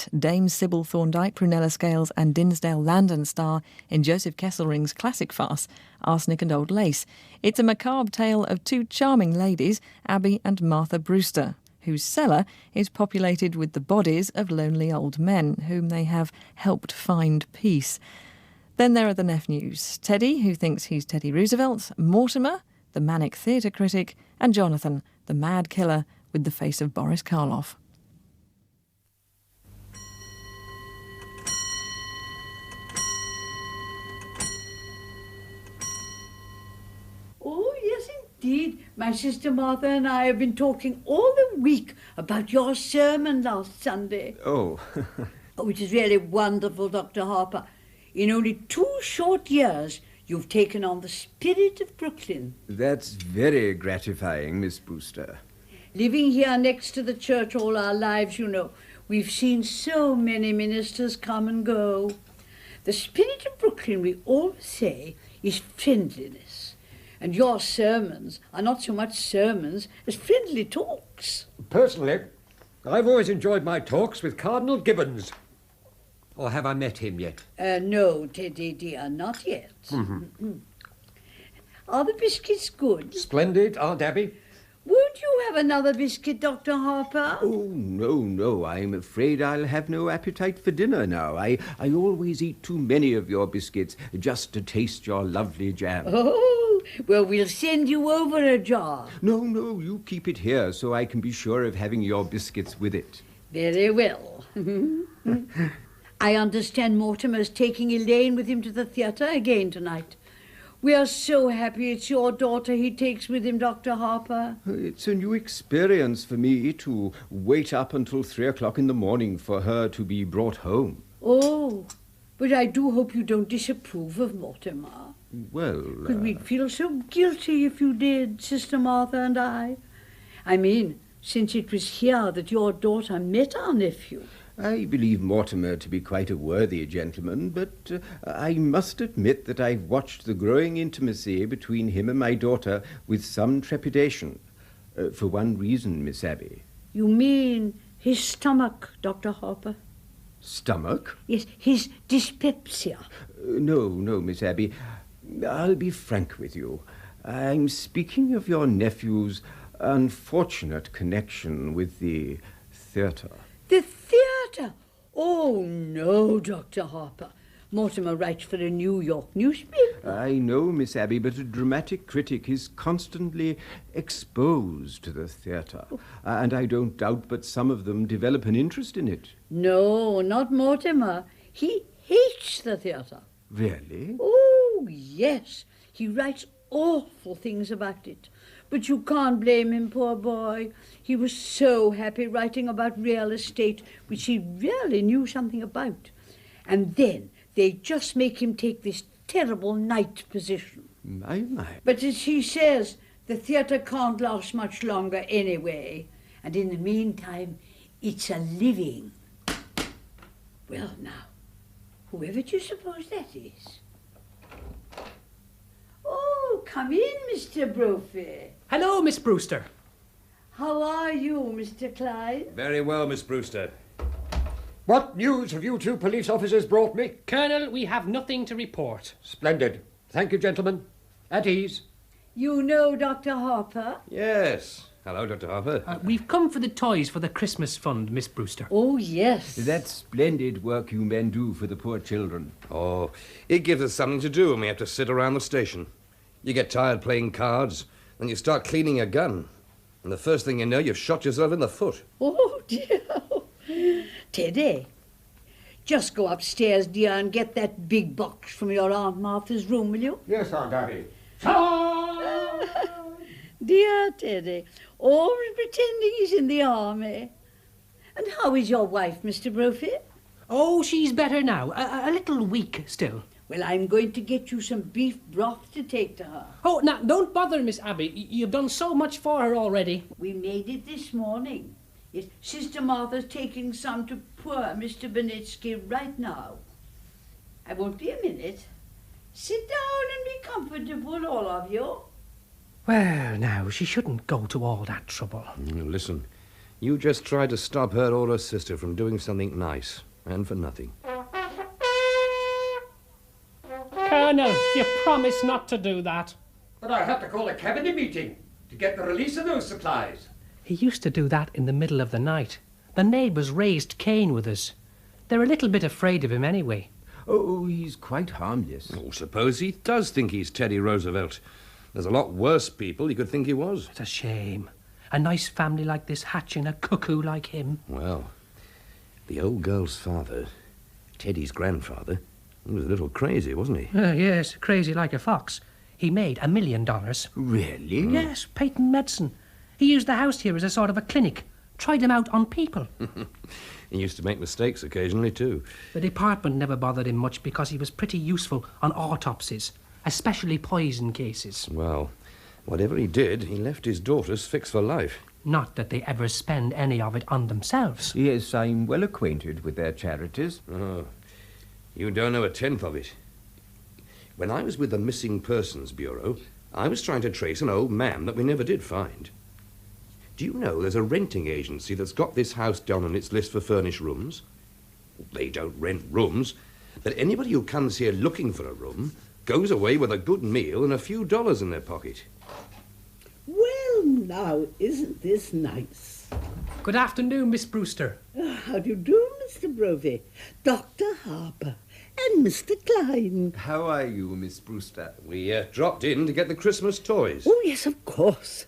Tonight, Dame Sybil Thorndike, Prunella Scales and Dinsdale Landen star in Joseph Kesselring's classic farce, Arsenic and Old Lace. It's a macabre tale of two charming ladies, Abby and Martha Brewster, whose cellar is populated with the bodies of lonely old men whom they have helped find peace. Then there are the nephews, Teddy, who thinks he's Teddy Roosevelt, Mortimer, the manic theatre critic, and Jonathan, the mad killer with the face of Boris Karloff. Oh, yes, indeed. My sister Martha and I have been talking all the week about your sermon last Sunday. Oh. Oh, it is really wonderful, Dr. Harper. In only 2 short years, you've taken on the spirit of Brooklyn. That's very gratifying, Miss Brewster. Living here next to the church all our lives, you know, we've seen so many ministers come and go. The spirit of Brooklyn, we always say, is friendliness. And your sermons are not so much sermons as friendly talks. Personally, I've always enjoyed my talks with Cardinal Gibbons. Or have I met him yet? No, Teddy dear, not yet. Are the biscuits good? Splendid, Aunt Abby. Would you have another biscuit, Dr. Harper? Oh, no, I'm afraid I'll have no appetite for dinner now. I always eat too many of your biscuits just to taste your lovely jam. Oh, well, we'll send you over a jar. No, you keep it here so I can be sure of having your biscuits with it. Very well. I understand Mortimer's taking Elaine with him to the theatre again tonight. We are so happy it's your daughter he takes with him, Dr. Harper. It's a new experience for me to wait up until 3 o'clock in the morning for her to be brought home. Oh, but I do hope you don't disapprove of Mortimer. Well... Because we'd feel so guilty if you did, Sister Martha and I. I mean, since it was here that your daughter met our nephew. I believe Mortimer to be quite a worthy gentleman, but I must admit that I've watched the growing intimacy between him and my daughter with some trepidation. For one reason, Miss Abby. You mean his stomach, Dr. Harper? Stomach? Yes, his dyspepsia. No, Miss Abby. I'll be frank with you. I'm speaking of your nephew's unfortunate connection with the theatre. The theatre? Oh, no, Dr. Harper. Mortimer writes for a New York newspaper. I know, Miss Abby, but a dramatic critic is constantly exposed to the theatre. And I don't doubt but some of them develop an interest in it. No, not Mortimer. He hates the theatre. Really? Oh, yes. He writes awful things about it. But you can't blame him, poor boy. He was so happy writing about real estate, which he really knew something about. And then they just make him take this terrible night position. My. But as he says, the theatre can't last much longer anyway. And in the meantime, it's a living. Well, now, whoever do you suppose that is? Oh, come in, Mr. Brophy. Hello, Miss Brewster. How are you, Mr. Klein? Very well, Miss Brewster. What news have you 2 police officers brought me? Colonel, we have nothing to report. Splendid. Thank you, gentlemen. At ease. You know Dr. Harper? Yes. Hello, Dr. Harper. We've come for the toys for the Christmas fund, Miss Brewster. Oh, yes. That's splendid work you men do for the poor children. Oh, it gives us something to do when we have to sit around the station. You get tired playing cards, then you start cleaning a gun. And the first thing you know, you've shot yourself in the foot. Oh, dear. Teddy, just go upstairs, dear, and get that big box from your Aunt Martha's room, will you? Yes, Aunt Abby. Dear Teddy, always pretending he's in the army. And how is your wife, Mr. Brophy? Oh, she's better now. A little weak still. Well, I'm going to get you some beef broth to take to her. Oh, now, don't bother, Miss Abby. You've done so much for her already. We made it this morning. Yes, Sister Martha's taking some to poor Mr. Benitsky right now. I won't be a minute. Sit down and be comfortable, all of you. Well, now, she shouldn't go to all that trouble. Listen, You just tried to stop her or her sister from doing something nice, and for nothing. Colonel, you promised not to do that. But I have to call a cabinet meeting to get the release of those supplies. He used to do that in the middle of the night. The neighbours raised Cain with us. They're a little bit afraid of him anyway. Oh, he's quite harmless. Oh, suppose he does think he's Teddy Roosevelt. There's a lot worse people he could think he was. It's a shame. A nice family like this hatching a cuckoo like him. Well, the old girl's father, Teddy's grandfather, he was a little crazy, wasn't he? Yes, crazy like a fox. He made $1 million. Really? Yes, patent medicine. He used the house here as a sort of a clinic. Tried him out on people. He used to make mistakes occasionally, too. The department never bothered him much because he was pretty useful on autopsies, especially poison cases. Well, whatever he did, he left his daughters fixed for life. Not that they ever spend any of it on themselves. Yes, I'm well acquainted with their charities. Oh, you don't know a tenth of it. When I was with the Missing Persons Bureau, I was trying to trace an old man that we never did find. Do you know there's a renting agency that's got this house down on its list for furnished rooms? They don't rent rooms, but anybody who comes here looking for a room goes away with a good meal and a few dollars in their pocket. Well, now, isn't this nice? Good afternoon, Miss Brewster. How do you do, Mr. Brophy? Dr. Harper and Mr. Klein. How are you, Miss Brewster? We dropped in to get the Christmas toys. Oh, yes, of course.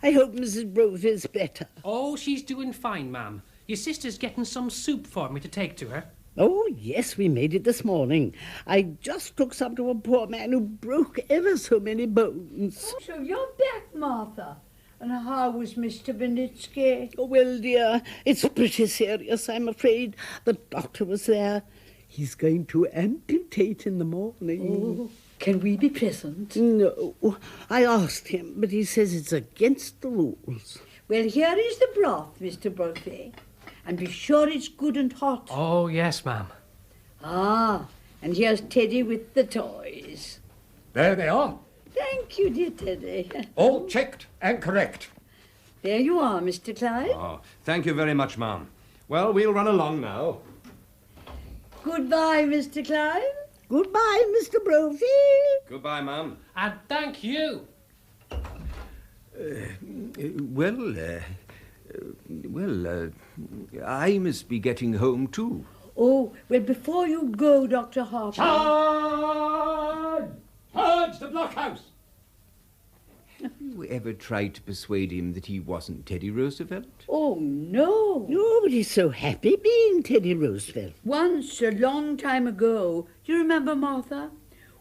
I hope Mrs. Brophy's better. Oh, she's doing fine, ma'am. Your sister's getting some soup for me to take to her. Oh, yes, we made it this morning. I just took some to a poor man who broke ever so many bones. Oh, so you're back, Martha. And how was Mr. Benitsky? Oh, well, dear, it's pretty serious, I'm afraid. The doctor was there. He's going to amputate in the morning. Oh, can we be present? No, I asked him, but he says it's against the rules. Well, here is the broth, Mr. Brophy. And be sure it's good and hot. Oh, yes, ma'am. Ah, and here's Teddy with the toys. There they are. Thank you, dear Teddy. All checked and correct. There you are, Mr. Klein. Oh, thank you very much, ma'am. Well, we'll run along now. Goodbye, Mr. Klein. Goodbye, Mr. Brophy. Goodbye, ma'am. And thank you. I must be getting home too. Oh, well, before you go, Dr. Harper. Charge! Charge the blockhouse! Have you ever tried to persuade him that he wasn't Teddy Roosevelt? Oh, no. Nobody's so happy being Teddy Roosevelt. Once, a long time ago, do you remember, Martha?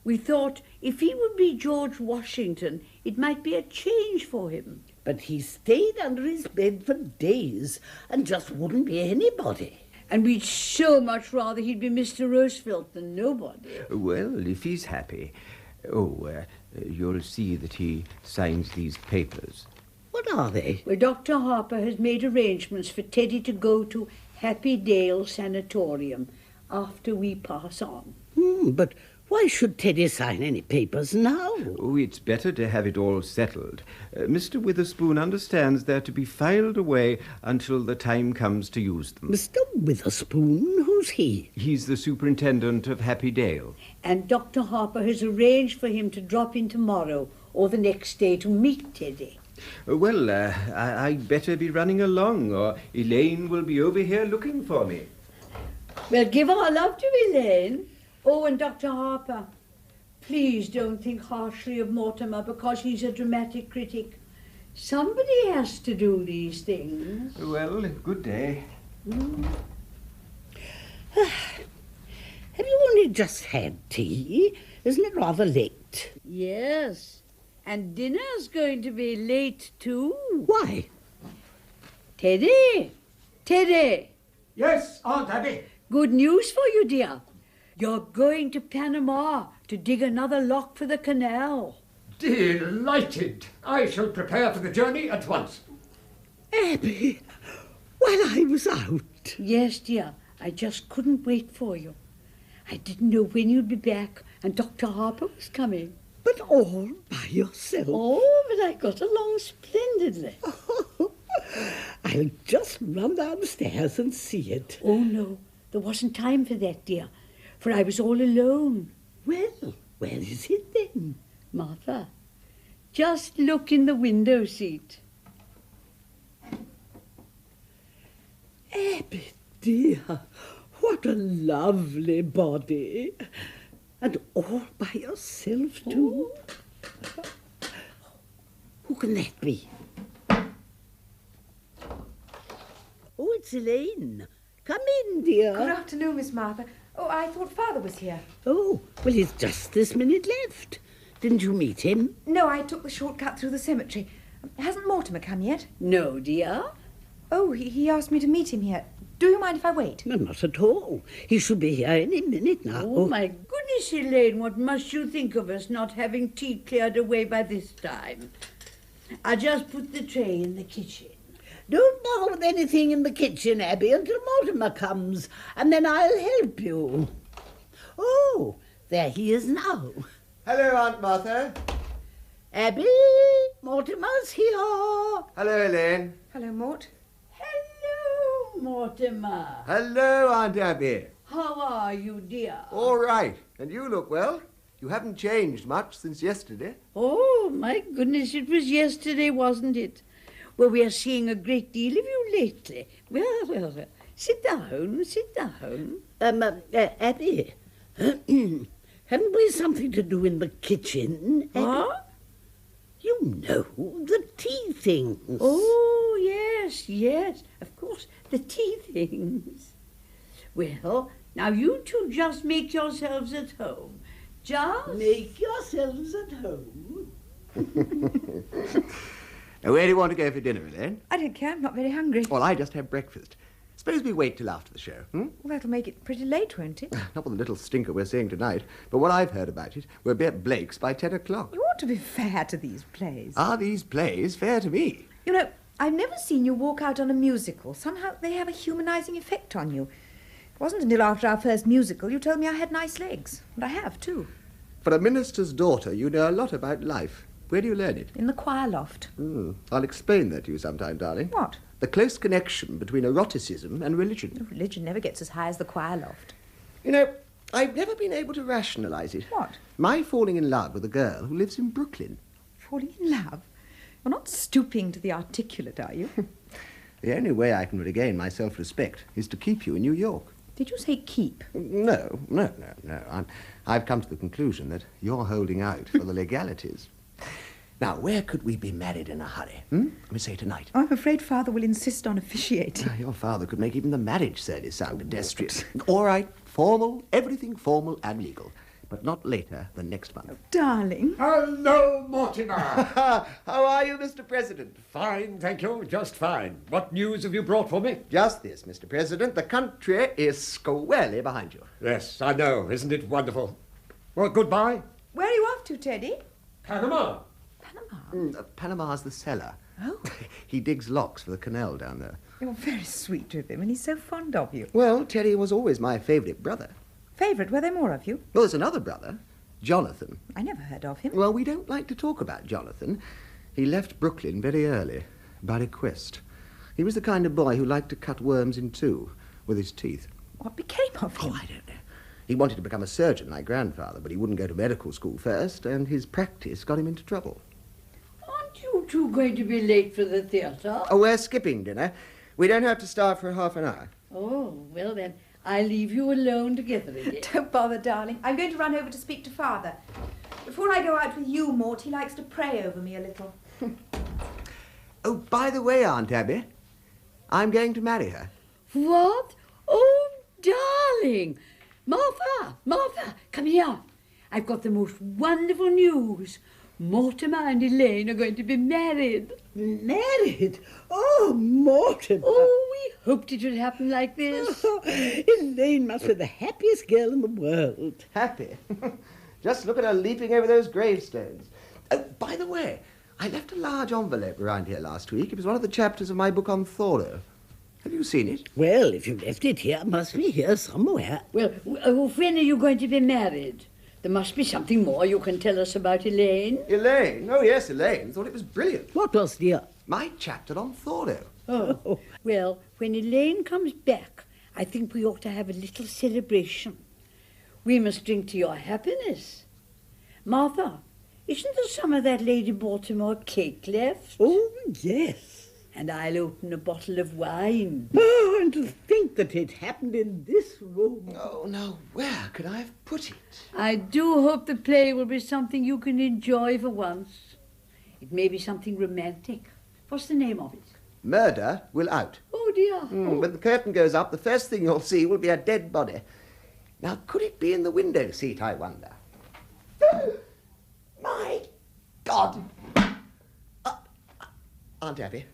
We thought if he would be George Washington, it might be a change for him. But he stayed under his bed for days and just wouldn't be anybody. And we'd so much rather he'd be Mr. Roosevelt than nobody. Well, if he's happy. You'll see that he signs these papers. What are they? Well, Dr. Harper has made arrangements for Teddy to go to Happy Dale Sanatorium after we pass on. But why should Teddy sign any papers now? Oh, it's better to have it all settled. Mr. Witherspoon understands they're to be filed away until the time comes to use them. Mr. Witherspoon? Who's he? He's the superintendent of Happy Dale. And Dr. Harper has arranged for him to drop in tomorrow or the next day to meet Teddy. I'd better be running along, or Elaine will be over here looking for me. Well, give our love to Elaine. Oh, and Dr. Harper, please don't think harshly of Mortimer because he's a dramatic critic. Somebody has to do these things. Well, good day. Have you only just had tea? Isn't it rather late? Yes, and dinner's going to be late too. Why? Teddy! Teddy! Yes, Aunt Abby. Good news for you, dear. You're going to Panama to dig another lock for the canal. Delighted. I shall prepare for the journey at once. Abby, while I was out. Yes, dear. I just couldn't wait for you. I didn't know when you'd be back, and Dr. Harper was coming. But all by yourself. Oh, but I got along splendidly. I'll just run downstairs and see it. Oh, no, there wasn't time for that, dear, for I was all alone. Well, where is it then? Martha, just look in the window seat. Abby, dear, what a lovely body. And all by yourself, too. Who can that be? Oh, it's Elaine. Come in, dear. Good afternoon, Miss Martha. Oh, I thought Father was here. Oh, well, he's just this minute left. Didn't you meet him? No, I took the shortcut through the cemetery. Hasn't Mortimer come yet? No, dear. Oh, he asked me to meet him here. Do you mind if I wait? No, not at all. He should be here any minute now. Oh, my goodness, Elaine, what must you think of us not having tea cleared away by this time? I just put the tray in the kitchen. Don't bother with anything in the kitchen, Abby, until Mortimer comes, and then I'll help you. Oh, there he is now. Hello, Aunt Martha. Abby, Mortimer's here. Hello, Elaine. Hello, Mort. Hello, Mortimer. Hello, Aunt Abby. How are you, dear? All right. And you look well. You haven't changed much since yesterday. Oh, my goodness, it was yesterday, wasn't it? Well, we are seeing a great deal of you lately. Well, sit down, sit down. Abby, haven't we something to do in the kitchen, Abby? Huh? You know, the tea things. Oh, yes, of course, the tea things. Well, now you two just make yourselves at home. Just Make yourselves at home. Now, where do you want to go for dinner, Elaine? I don't care. I'm not very hungry. Well, I just had breakfast. Suppose we wait till after the show, Well, that'll make it pretty late, won't it? Not with the little stinker we're seeing tonight, but what I've heard about it, we'll be at Blake's by 10 o'clock. You ought to be fair to these plays. Are these plays fair to me? You know, I've never seen you walk out on a musical. Somehow they have a humanizing effect on you. It wasn't until after our first musical you told me I had nice legs. And I have, too. For a minister's daughter, you know a lot about life. Where do you learn it? In the choir loft. I'll explain that to you sometime, darling. What? The close connection between eroticism and religion. Religion never gets as high as the choir loft. You know, I've never been able to rationalise it. What? My falling in love with a girl who lives in Brooklyn. Falling in love? You're not stooping to the articulate, are you? The only way I can regain my self-respect is to keep you in New York. Did you say keep? No. I've come to the conclusion that you're holding out for the legalities. Now, where could we be married in a hurry? Let me say tonight. I'm afraid Father will insist on officiating. Your father could make even the marriage service sound pedestrian. All right, formal, everything formal and legal. But not later than next month. Darling. Hello, Mortimer. How are you, Mr. President? Fine, thank you, just fine. What news have you brought for me? Just this, Mr. President. The country is squarely behind you. Yes, I know. Isn't it wonderful? Well, goodbye. Where are you off to, Teddy? Panama. Panama? Panama's the cellar. Oh. He digs locks for the canal down there. You're very sweet with him, and he's so fond of you. Well, Teddy was always my favourite brother. Favourite? Were there more of you? Well, there's another brother, Jonathan. I never heard of him. Well, we don't like to talk about Jonathan. He left Brooklyn very early, by request. He was the kind of boy who liked to cut worms in two with his teeth. What became of him? Oh, I don't know. He wanted to become a surgeon like grandfather, but he wouldn't go to medical school first, and his practice got him into trouble. Aren't you two going to be late for the theatre? Oh, we're skipping dinner. We don't have to start for half an hour. Oh, well then, I'll leave you alone together again. Don't bother, darling. I'm going to run over to speak to Father. Before I go out with you, Mort, he likes to pray over me a little. Oh, by the way, Aunt Abby, I'm going to marry her. What? Oh, darling! Martha, come here. I've got the most wonderful news. Mortimer and Elaine are going to be married. Married? Oh, Mortimer. Oh, we hoped it would happen like this. Elaine must be the happiest girl in the world. Happy? Just look at her leaping over those gravestones. Oh, by the way, I left a large envelope around here last week. It was one of the chapters of my book on Thoreau. Have you seen it? Well, if you left it here, it must be here somewhere. Well, when are you going to be married? There must be something more you can tell us about Elaine. Elaine? Oh, yes, Elaine. Thought it was brilliant. What was, dear? My chapter on Thoreau. Oh, well, when Elaine comes back, I think we ought to have a little celebration. We must drink to your happiness. Martha, isn't there some of that Lady Baltimore cake left? Oh, yes. And I'll open a bottle of wine. Oh, and to think that it happened in this room. Oh, now, where could I have put it? I do hope the play will be something you can enjoy for once. It may be something romantic. What's the name of it? Murder will out. Oh, dear. When the curtain goes up, the first thing you'll see will be a dead body. Now, could it be in the window seat, I wonder? My God! Aunt Abby,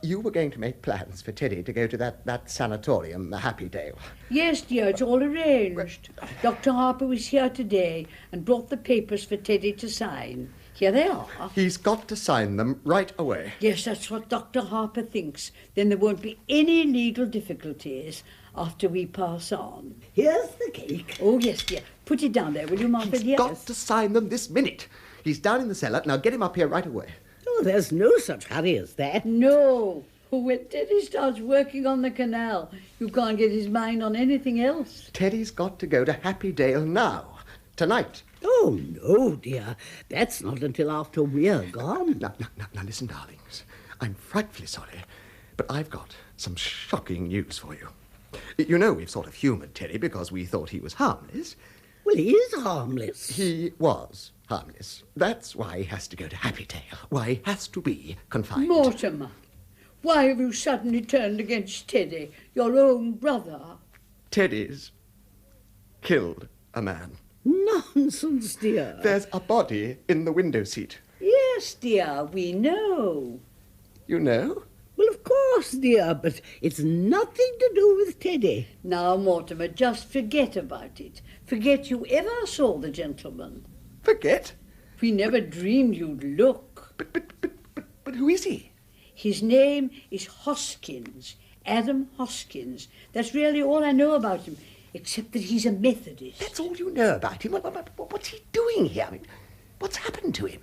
you were going to make plans for Teddy to go to that sanatorium, Happydale. Yes, dear, it's all arranged. Dr. Harper was here today and brought the papers for Teddy to sign. Here they are. He's got to sign them right away. Yes, that's what Dr. Harper thinks. Then there won't be any legal difficulties after we pass on. Here's the cake. Oh, yes, dear. Put it down there, will you, Martha? He's got to sign them this minute. He's down in the cellar. Now get him up here right away. Oh, there's no such hurry as that. No. When Teddy starts working on the canal, you can't get his mind on anything else. Teddy's got to go to Happydale now. Tonight. Oh, no, dear. That's not until after we're gone. Now, listen, darlings. I'm frightfully sorry, but I've got some shocking news for you. You know we've sort of humoured Teddy because we thought he was harmless. Well, he is harmless. He was harmless. That's why he has to go to Happydale. Why he has to be confined. Mortimer, why have you suddenly turned against Teddy, your own brother? Teddy's killed a man. Nonsense, dear. There's a body in the window seat. Yes, dear, we know. You know? Well, of course, dear, but it's nothing to do with Teddy. Now, Mortimer, just forget about it. Forget you ever saw the gentleman. Forget? We never dreamed you'd look. But who is he? His name is Hoskins, Adam Hoskins. That's really all I know about him, except that he's a Methodist. That's all you know about him? What's he doing here? I mean, what's happened to him?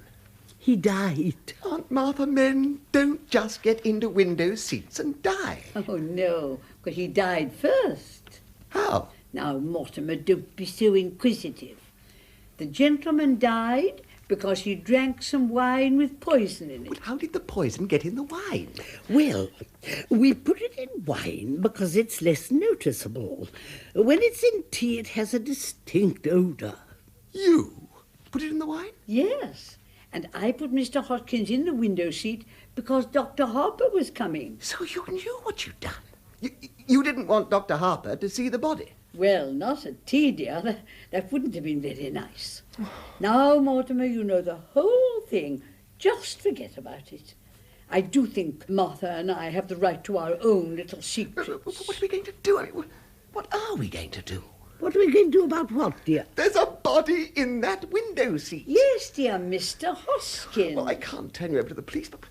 He died. Aunt Martha, men don't just get into window seats and die. Oh, no, but he died first. How? Now, Mortimer, don't be so inquisitive. The gentleman died because he drank some wine with poison in it. But how did the poison get in the wine? Well, we put it in wine because it's less noticeable. When it's in tea, it has a distinct odour. You put it in the wine? Yes, and I put Mr. Hoskins in the window seat because Dr. Harper was coming. So you knew what you'd done. You didn't want Dr. Harper to see the body. Well, not at tea, dear. That wouldn't have been very nice. Now, Mortimer, you know the whole thing. Just forget about it. I do think Martha and I have the right to our own little secrets. What are we going to do? I mean, what are we going to do? What are we going to do about what, dear? There's a body in that window seat. Yes, dear, Mr. Hoskins. Well, I can't turn you over to the police, but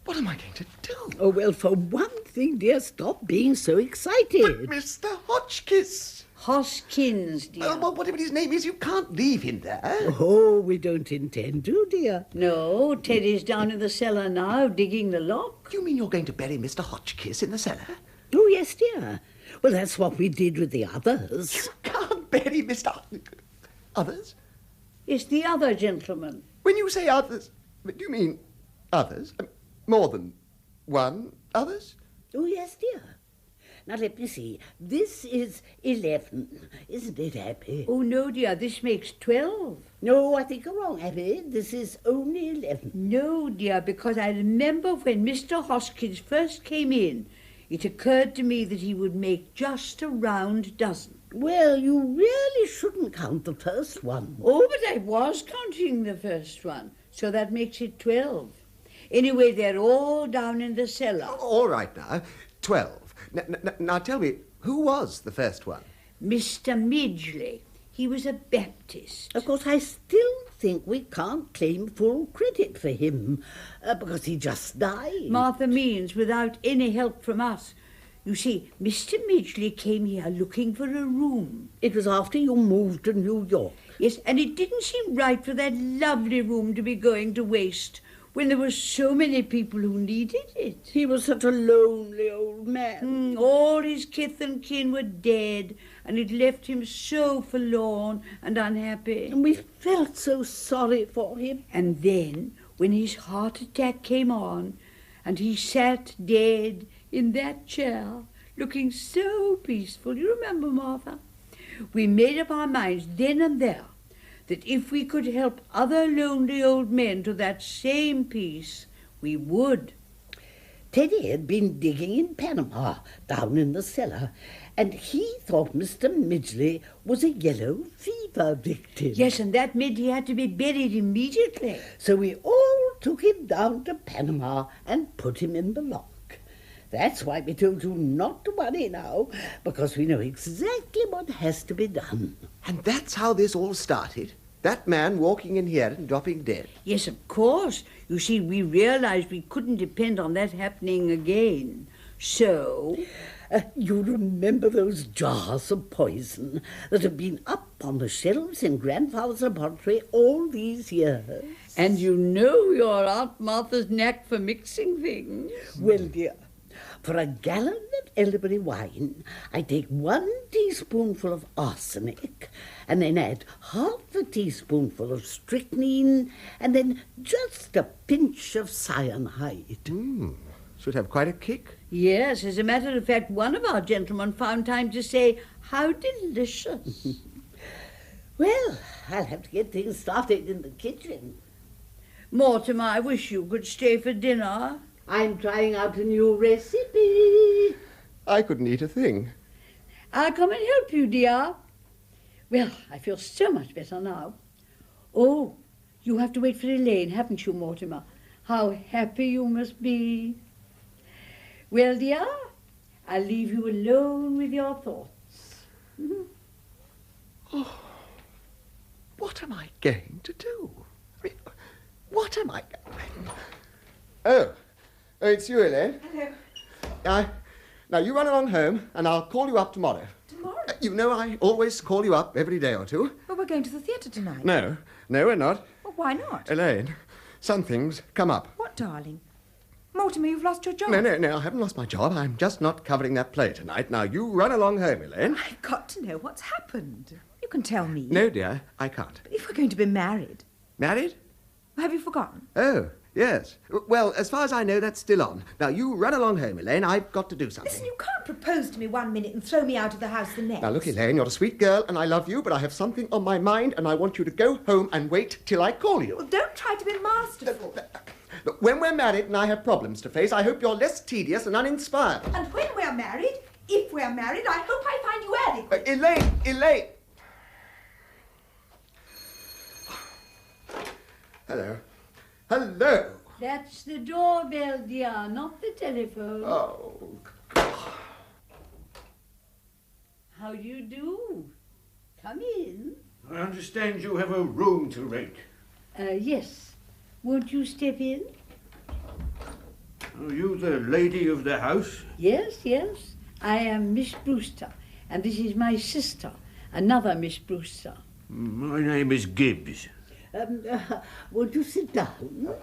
what am I going to do? Oh, well, for one thing, dear, stop being so excited. But Mr. Hotchkiss. Hoskins, dear. Well, whatever his name is, you can't leave him there. Oh, we don't intend to, dear. No, Teddy's down in the cellar now, digging the lock. You mean you're going to bury Mr. Hotchkiss in the cellar? Oh, yes, dear. Well, that's what we did with the others. You can't bury Mr. Others? It's the other gentleman. When you say others, do you mean others? More than one others? Oh, yes, dear. Now, let me see. This is 11, isn't it, Abby? Oh, no, dear, this makes 12. No, I think you're wrong, Abby. This is only 11. No, dear, because I remember when Mr. Hoskins first came in, it occurred to me that he would make just a round dozen. Well, you really shouldn't count the first one. Oh, but I was counting the first one, so that makes it 12. Anyway, they're all down in the cellar. All right now, 12. Now tell me, who was the first one? Mr. Midgley. He was a Baptist. Of course, I still think we can't claim full credit for him, because he just died. Martha means without any help from us. You see, Mr. Midgley came here looking for a room. It was after you moved to New York. Yes, and it didn't seem right for that lovely room to be going to waste when there were so many people who needed it. He was such a lonely old man. All his kith and kin were dead, and it left him so forlorn and unhappy. And we felt so sorry for him. And then, when his heart attack came on, and he sat dead in that chair, looking so peaceful, you remember, Martha? We made up our minds then and there that if we could help other lonely old men to that same peace, we would. Teddy had been digging in Panama, down in the cellar, and he thought Mr. Midgley was a yellow fever victim. Yes, and that meant he had to be buried immediately. So we all took him down to Panama and put him in the lock. That's why we told you not to worry now, because we know exactly what has to be done. And that's how this all started? That man walking in here and dropping dead? Yes, of course. You see, we realized we couldn't depend on that happening again. So... you remember those jars of poison that have been up on the shelves in Grandfather's laboratory all these years? And you know your Aunt Martha's knack for mixing things. Well, dear, for a gallon of elderberry wine, I take 1 teaspoonful of arsenic, and then add half a teaspoonful of strychnine, and then just a pinch of cyanide. Should have quite a kick. Yes, as a matter of fact, one of our gentlemen found time to say, "How delicious." Well, I'll have to get things started in the kitchen. Mortimer, I wish you could stay for dinner. I'm trying out a new recipe. I couldn't eat a thing. I'll come and help you, dear. Well, I feel so much better now. Oh, you have to wait for Elaine, haven't you, Mortimer? How happy you must be. Well, dear, I'll leave you alone with your thoughts. Oh, what am I going to do? I mean, what am I... Oh, it's you, Elaine. Hello. Now, you run along home, and I'll call you up tomorrow. Tomorrow? You know I always call you up every day or two. Well, we're going to the theatre tonight. No, we're not. Well, why not? Elaine, some things come up. What, darling? Mortimer, you've lost your job. No, I haven't lost my job. I'm just not covering that play tonight. Now, you run along home, Elaine. I've got to know what's happened. You can tell me. No, dear, I can't. But if we're going to be married... Married? Have you forgotten? Oh, yes. Well, as far as I know, that's still on. Now, you run along home, Elaine. I've got to do something. Listen, you can't propose to me one minute and throw me out of the house the next. Now, look, Elaine, you're a sweet girl, and I love you, but I have something on my mind, and I want you to go home and wait till I call you. Well, don't try to be masterful. Look, when we're married and I have problems to face, I hope you're less tedious and uninspired. And when we're married, if we're married, I hope I find you adequate. Elaine! Hello. That's the doorbell, dear, not the telephone. Oh. How do you do? Come in. I understand you have a room to rent. Yes. Won't you step in? Are you the lady of the house? Yes. I am Miss Brewster, and this is my sister, another Miss Brewster. My name is Gibbs. Won't you sit down?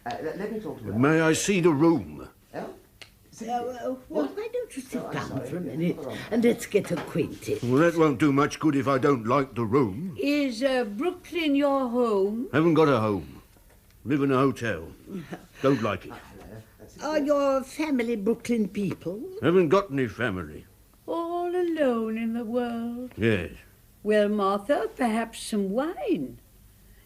Let me talk to you. May I see the room? Well, why don't you sit down for a minute and let's get acquainted. Well, that won't do much good if I don't like the room. Is Brooklyn your home? Haven't got a home. Live in a hotel. Don't like it. Are your family Brooklyn people? Haven't got any family. All alone in the world? Yes. Well, Martha, perhaps some wine.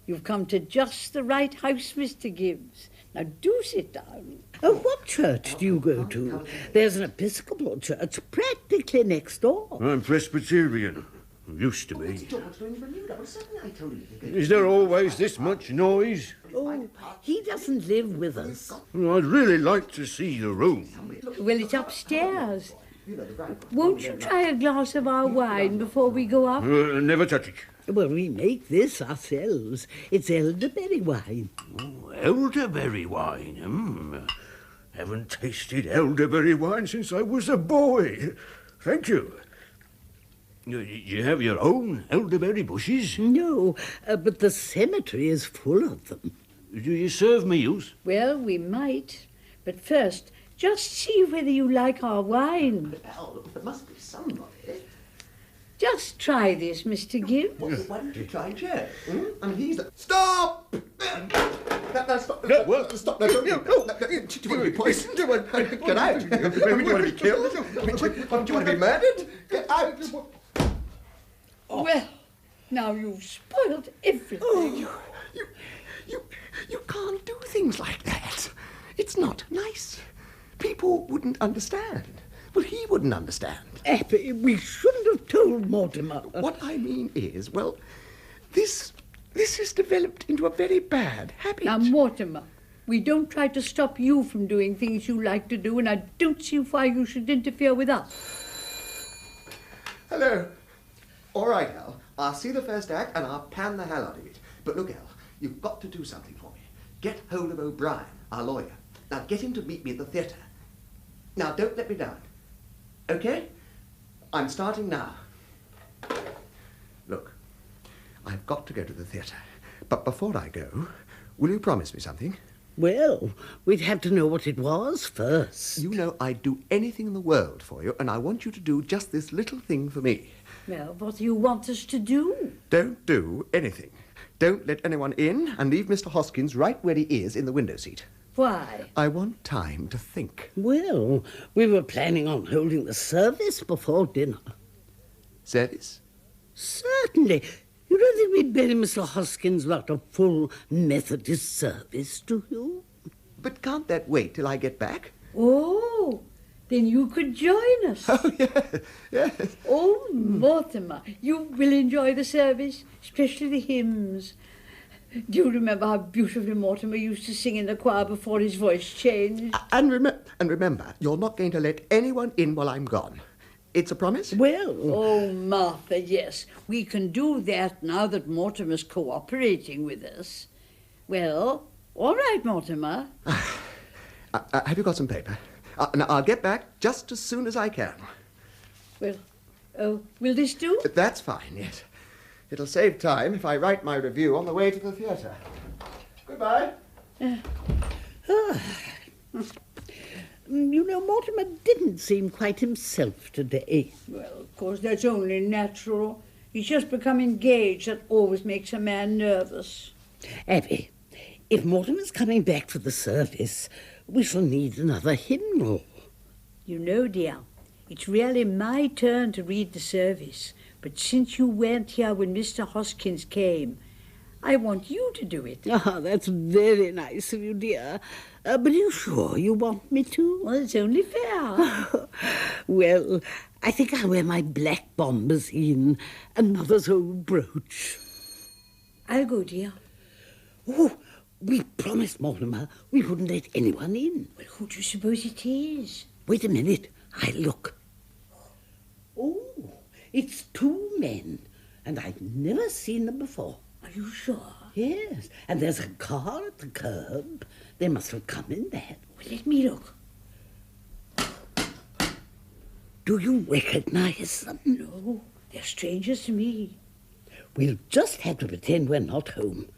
You've come to just the right house, Mr. Gibbs. Now, do sit down. Oh, what church do you go to? There's an Episcopal church practically next door. I'm Presbyterian. Used to be. Is there always this much noise? Oh, he doesn't live with us. Well, I'd really like to see the room. Well, it's upstairs. Won't you try a glass of our wine before we go up? Never touch it. Well, we make this ourselves. It's elderberry wine. Oh, elderberry wine? Haven't tasted elderberry wine since I was a boy. Thank you. You have your own elderberry bushes? No, but the cemetery is full of them. Do you serve meals? Well, we might. But first, just see whether you like our wine. Well, there must be somebody. Just try this, Mr. Gibbs. Why don't you try Gerald? And he's the... Stop! No, stop. No, well, Stop. No, don't. Do you want to be poisoned? Get out. Do you want to be killed? Do you want to be murdered? Get out. Well, now you've spoiled everything. Oh, you can't do things like that. It's not nice. People wouldn't understand. Well, he wouldn't understand. Abby, we shouldn't have told Mortimer. What I mean is, well, this has developed into a very bad habit. Now, Mortimer, we don't try to stop you from doing things you like to do, and I don't see why you should interfere with us. Hello. All right, Al. I'll see the first act and I'll pan the hell out of it. But look, Al, you've got to do something for me. Get hold of O'Brien, our lawyer. Now, get him to meet me at the theatre. Now, don't let me down. Okay? I'm starting now. Look, I've got to go to the theatre. But before I go, will you promise me something? Well, we'd have to know what it was first. You know I'd do anything in the world for you, and I want you to do just this little thing for me. Well, what do you want us to do? Don't do anything. Don't let anyone in, and leave Mr. Hoskins right where he is in the window seat. Why? I want time to think. Well, we were planning on holding the service before dinner. Service? Certainly. You don't think we'd bury Mr. Hoskins without a full Methodist service, do you? But can't that wait till I get back? Oh, then you could join us. Oh, yes. Oh, Mortimer, you will enjoy the service, especially the hymns. Do you remember how beautifully Mortimer used to sing in the choir before his voice changed? And remember, you're not going to let anyone in while I'm gone. It's a promise? Well... Oh, Martha, yes. We can do that now that Mortimer's cooperating with us. Well, all right, Mortimer. Have you got some paper? Now, I'll get back just as soon as I can. Well, will this do? That's fine, yes. It'll save time if I write my review on the way to the theatre. Goodbye. You know, Mortimer didn't seem quite himself today. Well, of course, that's only natural. He's just become engaged. That always makes a man nervous. Abby, if Mortimer's coming back for the service, we shall need another hymnal. You know, dear, it's really my turn to read the service. But since you weren't here when Mr. Hoskins came, I want you to do it. Ah, that's very nice of you, dear. But are you sure you want me to? Well, it's only fair. Well, I think I'll wear my black bombazine and Mother's old brooch. I'll go, dear. Oh, we promised Mortimer we wouldn't let anyone in. Well, who do you suppose it is? Wait a minute. I'll look. Oh, it's two men, and I've never seen them before. Are you sure? Yes, and there's a car at the curb. They must have come in that. Well, let me look. Do you recognize them? No, they're strangers to me. We'll just have to pretend we're not home.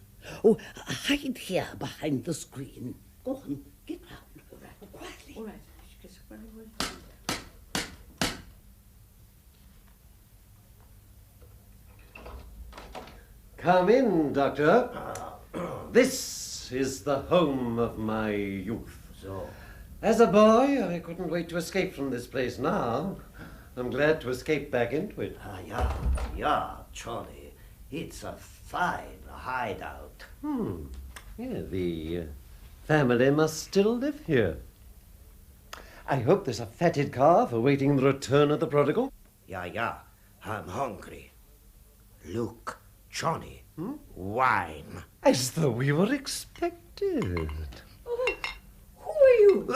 Oh, hide here behind the screen. Go on, get out. All right. Quietly. All right. Come in, Doctor. This is the home of my youth. So, As a boy, I couldn't wait to escape from this place now. I'm glad to escape back into it. yeah, Charlie. It's a fine hideout. Yeah, the family must still live here. I hope there's a fatted calf awaiting the return of the prodigal. Yeah, I'm hungry. Look, Johnny, wine. As though we were expected. Oh, who are you?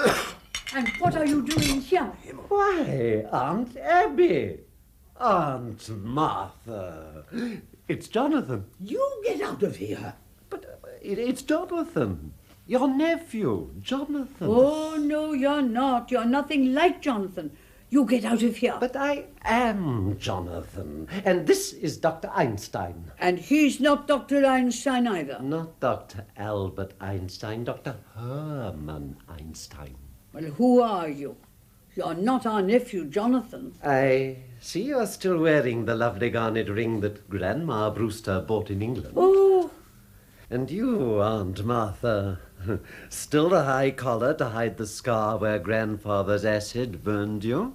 And what are you doing here? Why, Aunt Abby, Aunt Martha, it's Jonathan. You get out of here. But it's Jonathan, your nephew, Jonathan. Oh, no, you're not. You're nothing like Jonathan. You get out of here. But I am Jonathan, and this is Dr. Einstein. And he's not Dr. Einstein either. Not Dr. Albert Einstein, Dr. Herman Einstein. Well, who are you? You're not our nephew, Jonathan. I see you're still wearing the lovely garnet ring that Grandma Brewster bought in England. Oh. And you, Aunt Martha, still the high collar to hide the scar where Grandfather's acid burned you?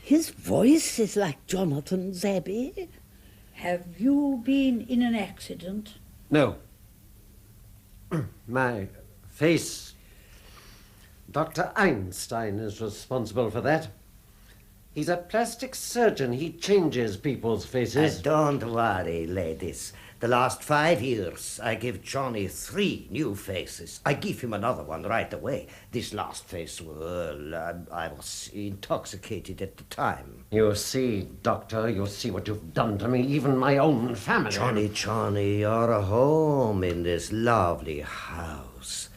His voice is like Jonathan's, Abby. Have you been in an accident? No. My face. Dr. Einstein is responsible for that. He's a plastic surgeon. He changes people's faces. Don't worry, ladies. The last 5 years, I give Johnny 3 new faces. I give him another one right away. This last face, well, I was intoxicated at the time. You see, Doctor, you see what you've done to me, even my own family. Johnny, you're home in this lovely house.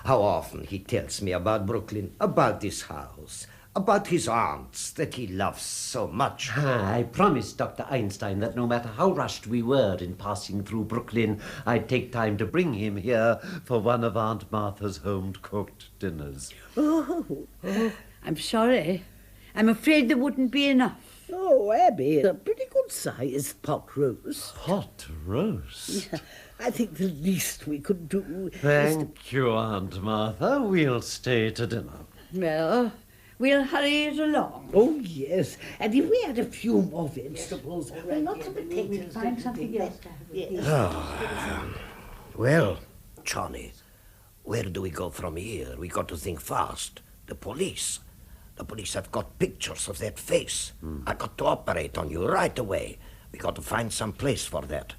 How often he tells me about Brooklyn, about this house, about his aunts that he loves so much. I promised Dr. Einstein that no matter how rushed we were in passing through Brooklyn, I'd take time to bring him here for one of Aunt Martha's home-cooked dinners. Oh, I'm sorry. I'm afraid there wouldn't be enough. Oh, Abby, a pretty good-sized pot roast. Pot roast? Yeah, I think the least we could do Thank you, Aunt Martha. We'll stay to dinner. Well, we'll hurry it along. Oh, yes. And if we had a few more vegetables, lots of potatoes. Find something else. Well, Johnny, where do we go from here? We got to think fast. The police. The police have got pictures of that face. I got to operate on you right away. We got to find some place for that.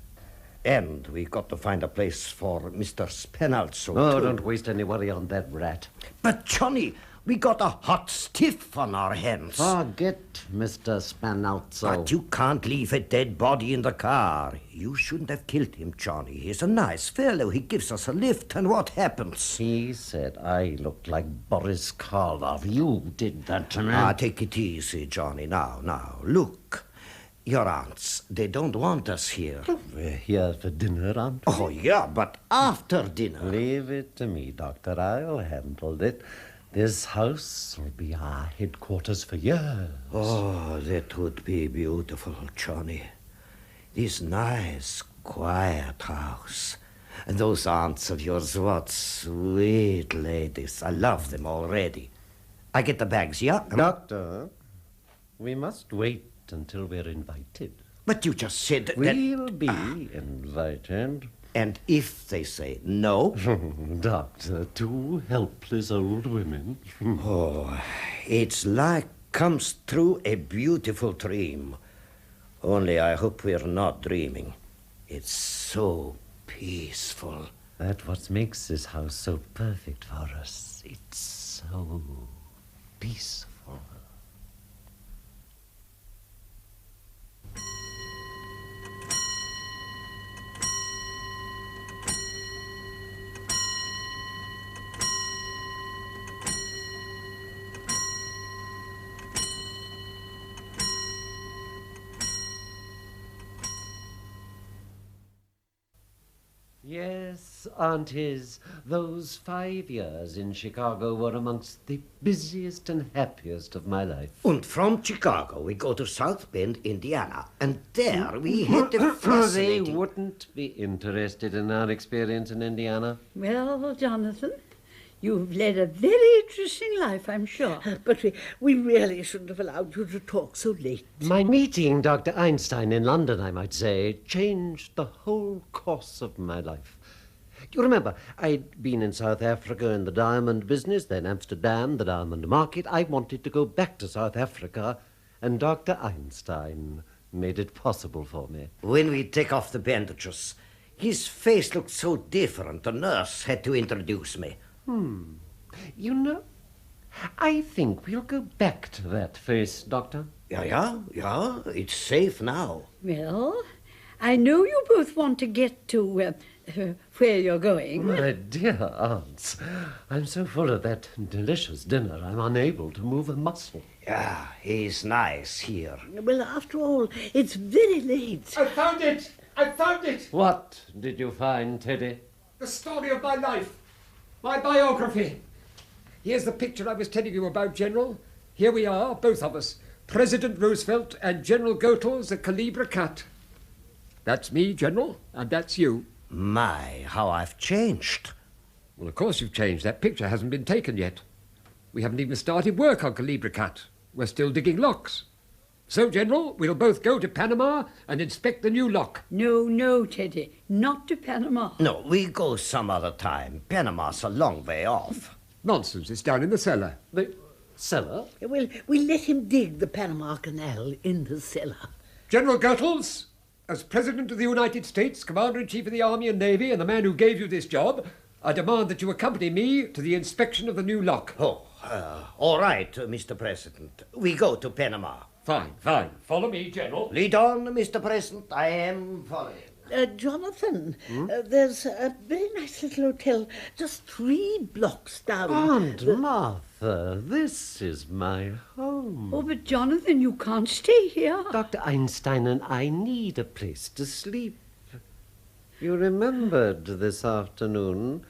And we got to find a place for Mr. Spenalzo, Oh, too. don't waste any worry on that rat. But, Johnny, we got a hot stiff on our hands. Forget Mr. Spenalzo. But you can't leave a dead body in the car. You shouldn't have killed him, Johnny. He's a nice fellow. He gives us a lift, and what happens? He said I looked like Boris Karloff. You did that to me. Take it easy, Johnny. Now, look. Your aunts, they don't want us here. We're here for dinner, aren't we? Oh, yeah, but after dinner. Leave it to me, Doctor. I'll handle it. This house will be our headquarters for years. Oh, that would be beautiful, Johnny. This nice, quiet house. And those aunts of yours, what sweet ladies. I love them already. I get the bags, yeah? Doctor, we must wait until we're invited. But you just said that... We'll be invited. And if they say no? Doctor, 2 helpless old women. Oh, it's like comes through a beautiful dream. Only I hope we're not dreaming. It's so peaceful. That's what makes this house so perfect for us. It's so peaceful. Yes, aunties, those 5 years in Chicago were amongst the busiest and happiest of my life. And from Chicago we go to South Bend, Indiana, and there we had a fascinating... They wouldn't be interested in our experience in Indiana. Well, Jonathan, you've led a very interesting life, I'm sure. But we really shouldn't have allowed you to talk so late. My meeting Dr. Einstein in London, I might say, changed the whole course of my life. You remember, I'd been in South Africa in the diamond business, then Amsterdam, the diamond market. I wanted to go back to South Africa, and Dr. Einstein made it possible for me. When we take off the bandages, his face looked so different, the nurse had to introduce me. You know, I think we'll go back to that face, Doctor. Yeah, it's safe now. Well, I know you both want to get to where you're going. My dear aunts, I'm so full of that delicious dinner I'm unable to move a muscle. Yeah, he's nice here. Well, after all, it's very late. I found it! I found it! What did you find, Teddy? The story of my life. My biography. Here's the picture I was telling you about, General. Here we are, both of us. President Roosevelt and General Goethals, a Calibre cat. That's me, General, and that's you. My, how I've changed. Well, of course you've changed. That picture hasn't been taken yet. We haven't even started work on Calibre cat. We're still digging locks. So, General, we'll both go to Panama and inspect the new lock. No, no, Teddy, not to Panama. No, we go some other time. Panama's a long way off. Nonsense, it's down in the cellar. The cellar? Well, we let him dig the Panama Canal in the cellar. General Goethals, as President of the United States, Commander-in-Chief of the Army and Navy, and the man who gave you this job, I demand that you accompany me to the inspection of the new lock. Oh, all right, Mr. President. We go to Panama. Fine, fine. Follow me, General. Lead on, Mr. President. I am following. Jonathan, there's a very nice little hotel just 3 blocks down. Aunt Martha, this is my home. Oh, but Jonathan, you can't stay here. Dr. Einstein and I need a place to sleep. You remembered this afternoon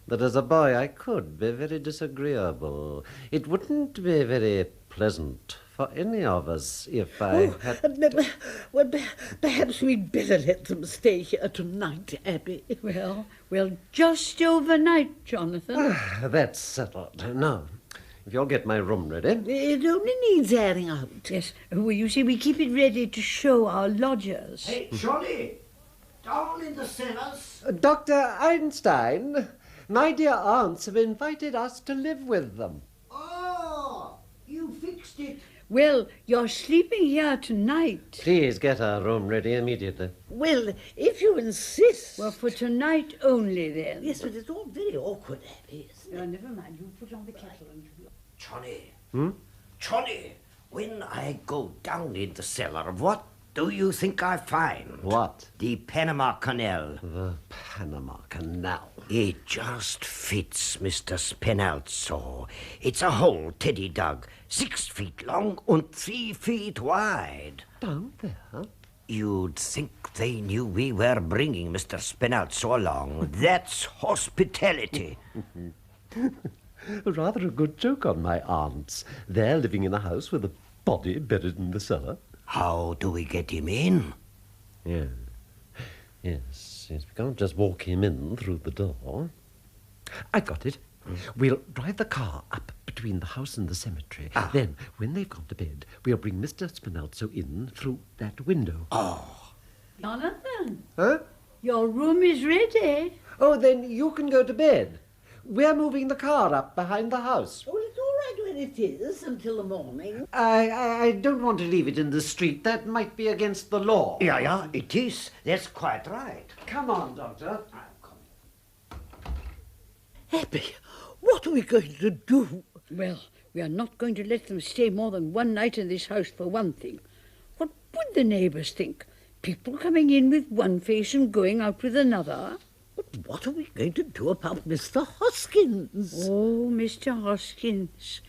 that as a boy I could be very disagreeable. It wouldn't be very pleasant for any of us if I had... Well, perhaps we'd better let them stay here tonight, Abby. Well, just overnight, Jonathan. That's settled. Now, if you'll get my room ready... It only needs airing out. Yes, well, you see, we keep it ready to show our lodgers. Hey, Johnny, down in the cellars. Dr. Einstein, my dear aunts have invited us to live with them. Oh, you fixed it. Well, you're sleeping here tonight. Please get our room ready immediately. Well, if you insist. Well, for tonight only, then. Yes, but it's all very awkward, Abby, isn't it? No, never mind. You put on the kettle and... Johnny. Johnny, when I go down in the cellar, what do you think I find? What? The Panama Canal. The Panama Canal. It just fits, Mr. Spinalzo. It's a hole Teddy dug, 6 feet long and 3 feet wide. Down there? You'd think they knew we were bringing Mr. Spinalzo along. That's hospitality. Rather a good joke on my aunts. They're living in a house with a body buried in the cellar. How do we get him in? Yes, we can't just walk him in through the door. I've got it. We'll drive the car up between the house and the cemetery. Then, when they've gone to bed, we'll bring Mr. Spinalzo in through that window. Oh. Jonathan. Huh? Your room is ready. Oh, then you can go to bed. We're moving the car up behind the house. Oh, it's all right when it is until the morning. I don't want to leave it in the street. That might be against the law. Yeah, it is. That's quite right. Come on, Doctor. Abby, what are we going to do? Well, we are not going to let them stay more than one night in this house, for one thing. What would the neighbours think? People coming in with one face and going out with another? But what are we going to do about Mr. Hoskins? Oh, Mr. Hoskins.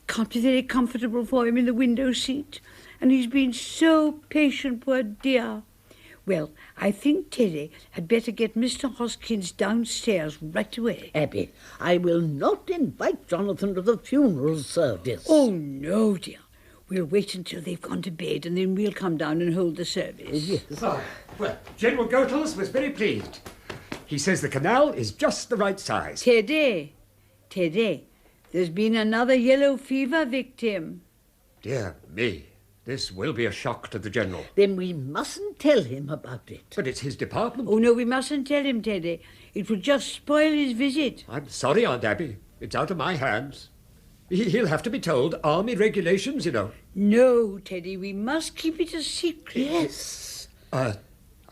Can't be very comfortable for him in the window seat. And he's been so patient, poor dear. Well, I think Teddy had better get Mr. Hoskins downstairs right away. Abby, I will not invite Jonathan to the funeral service. Oh, no, dear. We'll wait until they've gone to bed and then we'll come down and hold the service. Yes. Oh, well, General Goethals was very pleased. He says the canal is just the right size. Teddy, there's been another yellow fever victim. Dear me, this will be a shock to the General. Then we mustn't tell him about it. But it's his department. Oh, no, we mustn't tell him, Teddy. It would just spoil his visit. I'm sorry, Aunt Abby. It's out of my hands. He'll have to be told. Army regulations, you know. No, Teddy, we must keep it a secret. Yes. A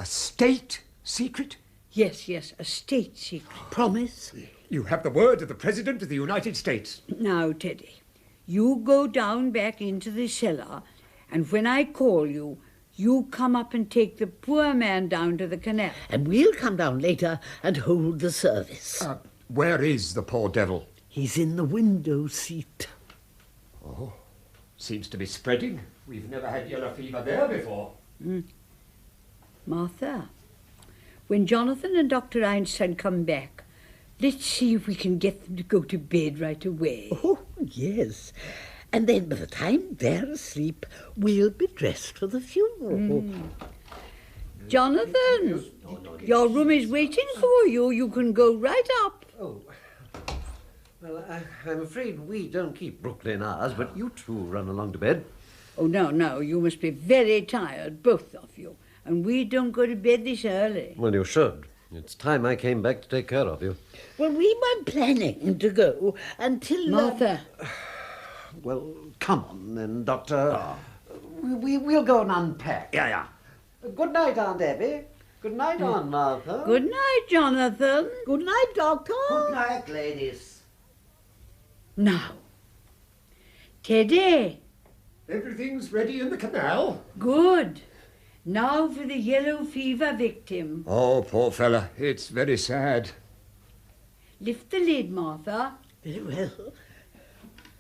state secret? Yes, a state secret. Promise? You have the word of the President of the United States. Now, Teddy, you go down back into the cellar, and when I call you, you come up and take the poor man down to the canal. And we'll come down later and hold the service. Where is the poor devil? He's in the window seat. Oh, Seems to be spreading. We've never had yellow fever there before. Martha, when Jonathan and Dr. Einstein come back, let's see if we can get them to go to bed right away. Oh, yes. And then by the time they're asleep, we'll be dressed for the funeral. Jonathan, your room is waiting for you. You can go right up. Oh, well, I'm afraid we don't keep Brooklyn hours, but you two run along to bed. Oh, no, you must be very tired, both of you. And we don't go to bed this early. Well, you should. It's time I came back to take care of you. Well, we weren't planning to go until... Martha. Well, come on then, Doctor. We'll go and unpack. Yeah. Good night, Aunt Abby. Good night, Aunt Martha. Good night, Jonathan. Good night, Doctor. Good night, ladies. Now, Teddy. Everything's ready in the canal? Good. Now for the yellow fever victim. Oh, poor fella. It's very sad. Lift the lid, Martha. Very well.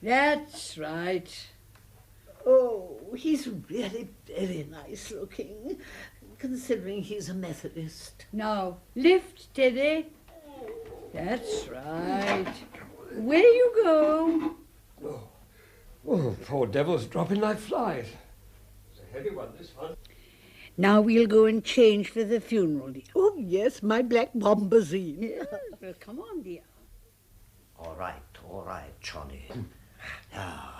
That's right. Oh, he's really very nice looking, considering he's a Methodist. Now, lift, Teddy. That's right. Where you go? Oh, poor devil's dropping like flies. It's a heavy one, this one. Now we'll go and change for the funeral. Oh, yes, my black bombazine. Well, come on, dear. All right, Johnny.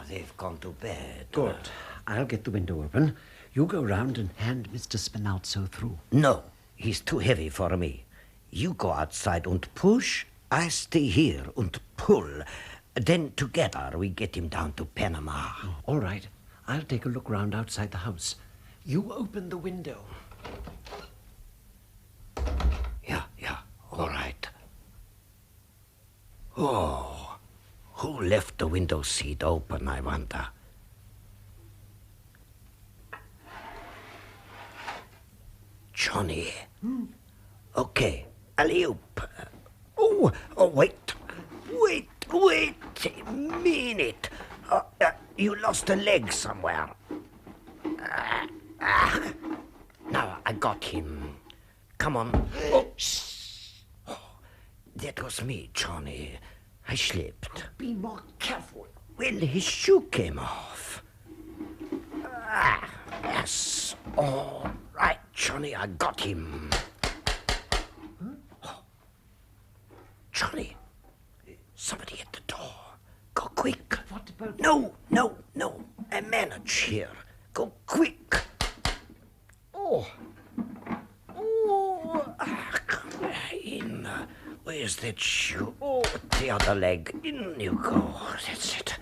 They've gone to bed. Good. I'll get the window open. You go round and hand Mr. Spinalzo through. No, he's too heavy for me. You go outside and push. I stay here and pull. Then together we get him down to Panama. Oh, all right. I'll take a look round outside the house. You open the window. Yeah, all right. Oh, who left the window seat open, I wonder? Johnny. Okay, Lieut. Oh, wait a minute. You lost a leg somewhere. Now I got him. Come on. Oh, that was me, Johnny. I slipped. Be more careful. Well, his shoe came off. Yes. All right, Johnny, I got him. Oh. Johnny, somebody at the door. Go quick. What about... No. I manage here. Go quick. Come in. Where's that shoe? Oh, the other leg. In you go. That's it.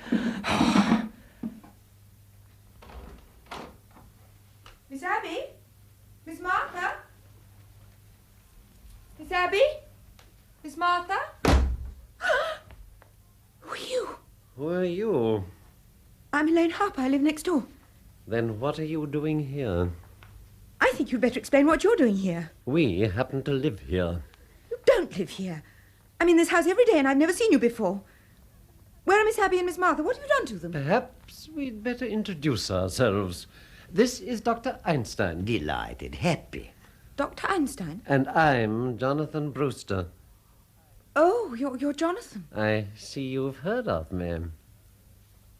Miss Abby? Miss Martha? Miss Abby? Miss Martha? Who are you? Who are you? I'm Elaine Harper. I live next door. Then what are you doing here? I think you'd better explain what you're doing here. We happen to live here. You don't live here. I'm in this house every day and I've never seen you before. Where are Miss Abby and Miss Martha? What have you done to them? Perhaps we'd better introduce ourselves. This is Dr. Einstein. Delighted, happy. Dr. Einstein? And I'm Jonathan Brewster. Oh, you're Jonathan. I see you've heard of me.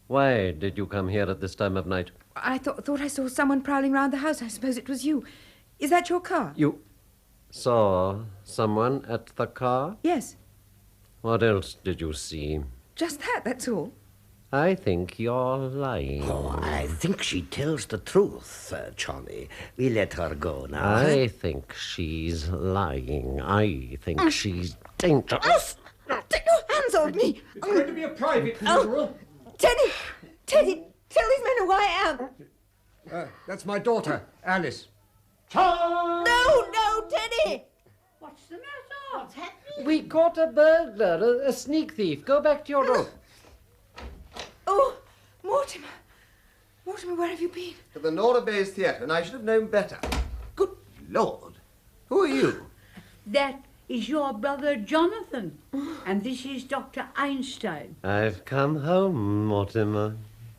Why did you come here at this time of night? I thought I saw someone prowling round the house. I suppose it was you. Is that your car? You saw someone at the car? Yes. What else did you see? Just that, that's all. I think you're lying. Oh, I think she tells the truth, Johnny. We let her go now. I think she's lying. I think she's dangerous. Take your hands off me! It's going to be a private funeral. Teddy, tell these men who I am. That's my daughter, Alice. No, Teddy! What's the matter? What's happening? We caught a burglar, a sneak thief. Go back to your room. Oh, Mortimer. Mortimer, where have you been? To the Nora Bay's Theatre, and I should have known better. Good Lord. Who are you? That is your brother Jonathan. And this is Dr. Einstein. I've come home, Mortimer.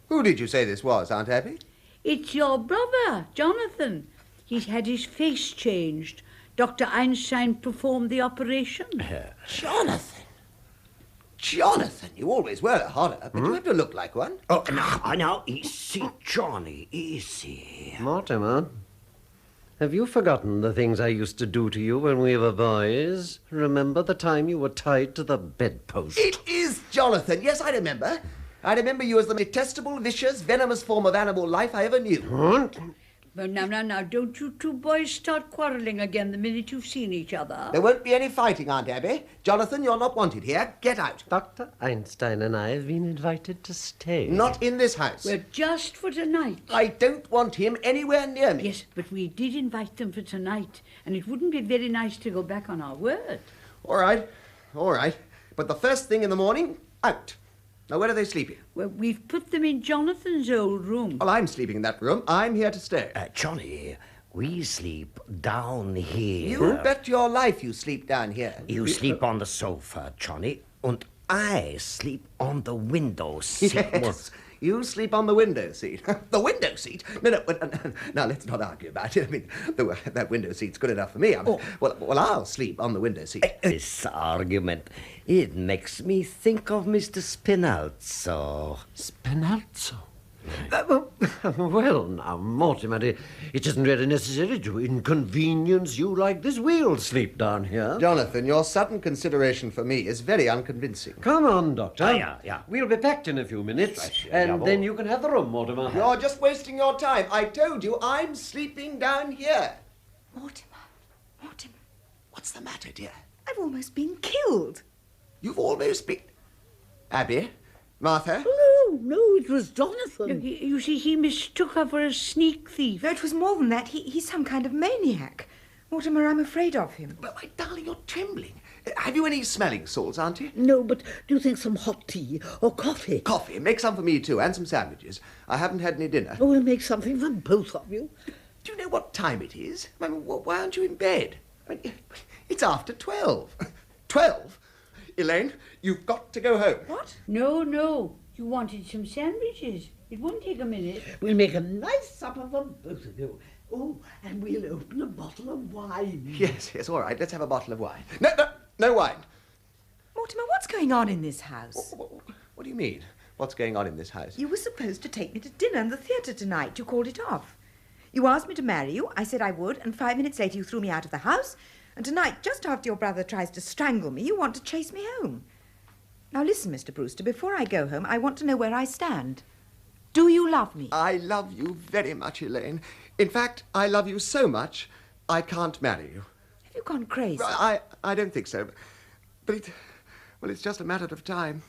Who did you say this was, Aunt Abby? It's your brother, Jonathan. He's had his face changed. Dr. Einstein performed the operation. Jonathan. Jonathan, you always were a horror, but you have to look like one. Oh, now, easy, Johnny, easy. Mortimer, have you forgotten the things I used to do to you when we were boys? Remember the time you were tied to the bedpost? It is Jonathan. Yes, I remember. I remember you as the detestable, vicious, venomous form of animal life I ever knew. But now, don't you two boys start quarrelling again the minute you've seen each other. There won't be any fighting, Aunt Abby. Jonathan, you're not wanted here. Get out. Dr. Einstein and I have been invited to stay. Not in this house. Well, just for tonight. I don't want him anywhere near me. Yes, but we did invite them for tonight, and it wouldn't be very nice to go back on our word. All right. But the first thing in the morning, out. Now, where are they sleeping? Well, we've put them in Jonathan's old room. Well, I'm sleeping in that room. I'm here to stay. Johnny, we sleep down here. You bet your life you sleep down here. You sleep on the sofa, Johnny, and I sleep on the window seat. Yes, you sleep on the window seat. The window seat? No, now let's not argue about it. I mean, that window seat's good enough for me. Well, I'll sleep on the window seat. This argument, it makes me think of Mr. Spinalzo. Spinalzo? Well, now, Mortimer, it isn't really necessary to inconvenience you like this. We'll sleep down here. Jonathan, your sudden consideration for me is very unconvincing. Come on, Doctor. Yeah. We'll be back in a few minutes, and then you can have the room, Mortimer. You're just wasting your time. I told you I'm sleeping down here. Mortimer. What's the matter, dear? I've almost been killed. You've almost been... Abby? Martha? No, it was Jonathan. You see, he mistook her for a sneak thief. No, it was more than that. He's some kind of maniac. Mortimer, I'm afraid of him. But, my darling, you're trembling. Have you any smelling salts, Auntie? No, but do you think some hot tea or coffee? Coffee. Make some for me, too, and some sandwiches. I haven't had any dinner. Oh, we'll make something for both of you. Do you know what time it is? I mean, why aren't you in bed? I mean, it's after 12. 12? Elaine, you've got to go home. What? No. You wanted some sandwiches. It won't take a minute. We'll make a nice supper for both of you. Oh, and we'll open a bottle of wine. Yes, all right. Let's have a bottle of wine. No wine. Mortimer, what's going on in this house? What do you mean? What's going on in this house? You were supposed to take me to dinner and the theatre tonight. You called it off. You asked me to marry you. I said I would, and 5 minutes later you threw me out of the house. And tonight, just after your brother tries to strangle me, you want to chase me home. Now listen, Mr. Brewster, before I go home, I want to know where I stand. Do you love me? I love you very much, Elaine. In fact, I love you so much, I can't marry you. Have you gone crazy? I don't think so. But it's just a matter of time.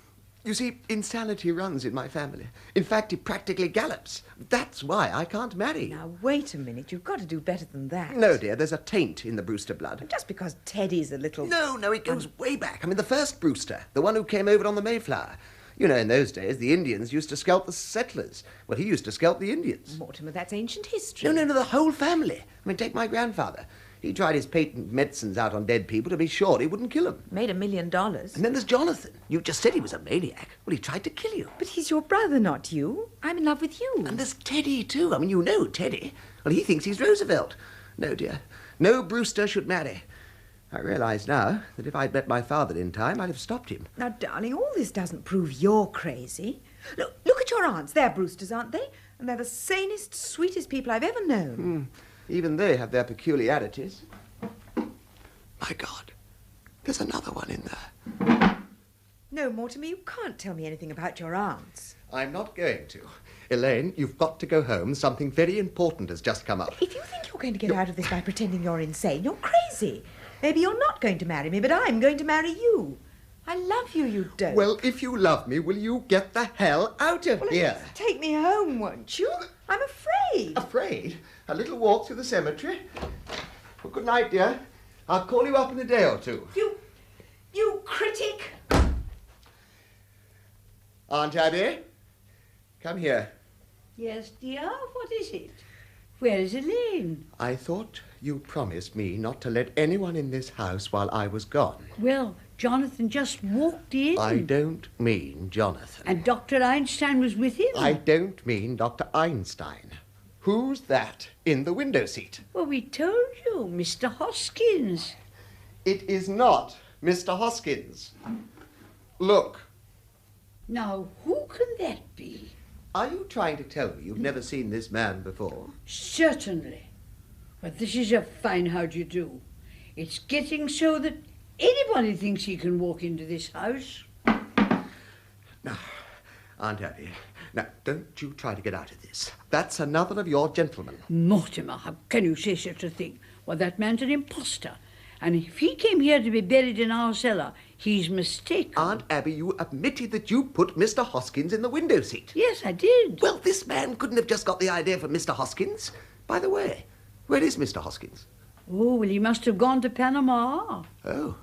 You see, insanity runs in my family. In fact, it practically gallops. That's why I can't marry. Now, wait a minute. You've got to do better than that. No, dear, there's a taint in the Brewster blood. Just because Teddy's a little... No, it goes way back. I mean, the first Brewster, the one who came over on the Mayflower. You know, in those days, the Indians used to scalp the settlers. Well, he used to scalp the Indians. Mortimer, that's ancient history. No, the whole family. I mean, take my grandfather. He tried his patent medicines out on dead people to be sure he wouldn't kill them. Made $1 million. And then there's Jonathan. You just said he was a maniac. Well, he tried to kill you. But he's your brother, not you. I'm in love with you. And there's Teddy, too. I mean, you know Teddy. Well, he thinks he's Roosevelt. No, dear. No Brewster should marry. I realise now that if I'd met my father in time, I'd have stopped him. Now, darling, all this doesn't prove you're crazy. Look at your aunts. They're Brewsters, aren't they? And they're the sanest, sweetest people I've ever known. Even they have their peculiarities. My God, there's another one in there. No, Mortimer, you can't tell me anything about your aunts. I'm not going to. Elaine, you've got to go home. Something very important has just come up. If you think you're going to get out of this by pretending you're insane, you're crazy. Maybe you're not going to marry me, but I'm going to marry you. I love you, you don't. Well, if you love me, will you get the hell out of here? Take me home, won't you? I'm afraid. Afraid? A little walk through the cemetery? Well, good night, dear. I'll call you up in a day or two. You critic! Aunt Abby, come here. Yes, dear, what is it? Where is Elaine? I thought you promised me not to let anyone in this house while I was gone. Well, Jonathan just walked in. I don't mean Jonathan. And Dr. Einstein was with him. I don't mean Dr. Einstein. Who's that in the window seat? Well, we told you, Mr. Hoskins. It is not Mr. Hoskins. Look. Now, who can that be? Are you trying to tell me you've never seen this man before? Certainly. But this is a fine how do you do. It's getting so that anybody thinks he can walk into this house. Now, Aunt Abby, now, don't you try to get out of this. That's another of your gentlemen. Mortimer, how can you say such a thing? Well, that man's an impostor. And if he came here to be buried in our cellar, he's mistaken. Aunt Abby, you admitted that you put Mr. Hoskins in the window seat. Yes, I did. Well, this man couldn't have just got the idea from Mr. Hoskins. By the way, where is Mr. Hoskins? Oh, well, he must have gone to Panama. Oh,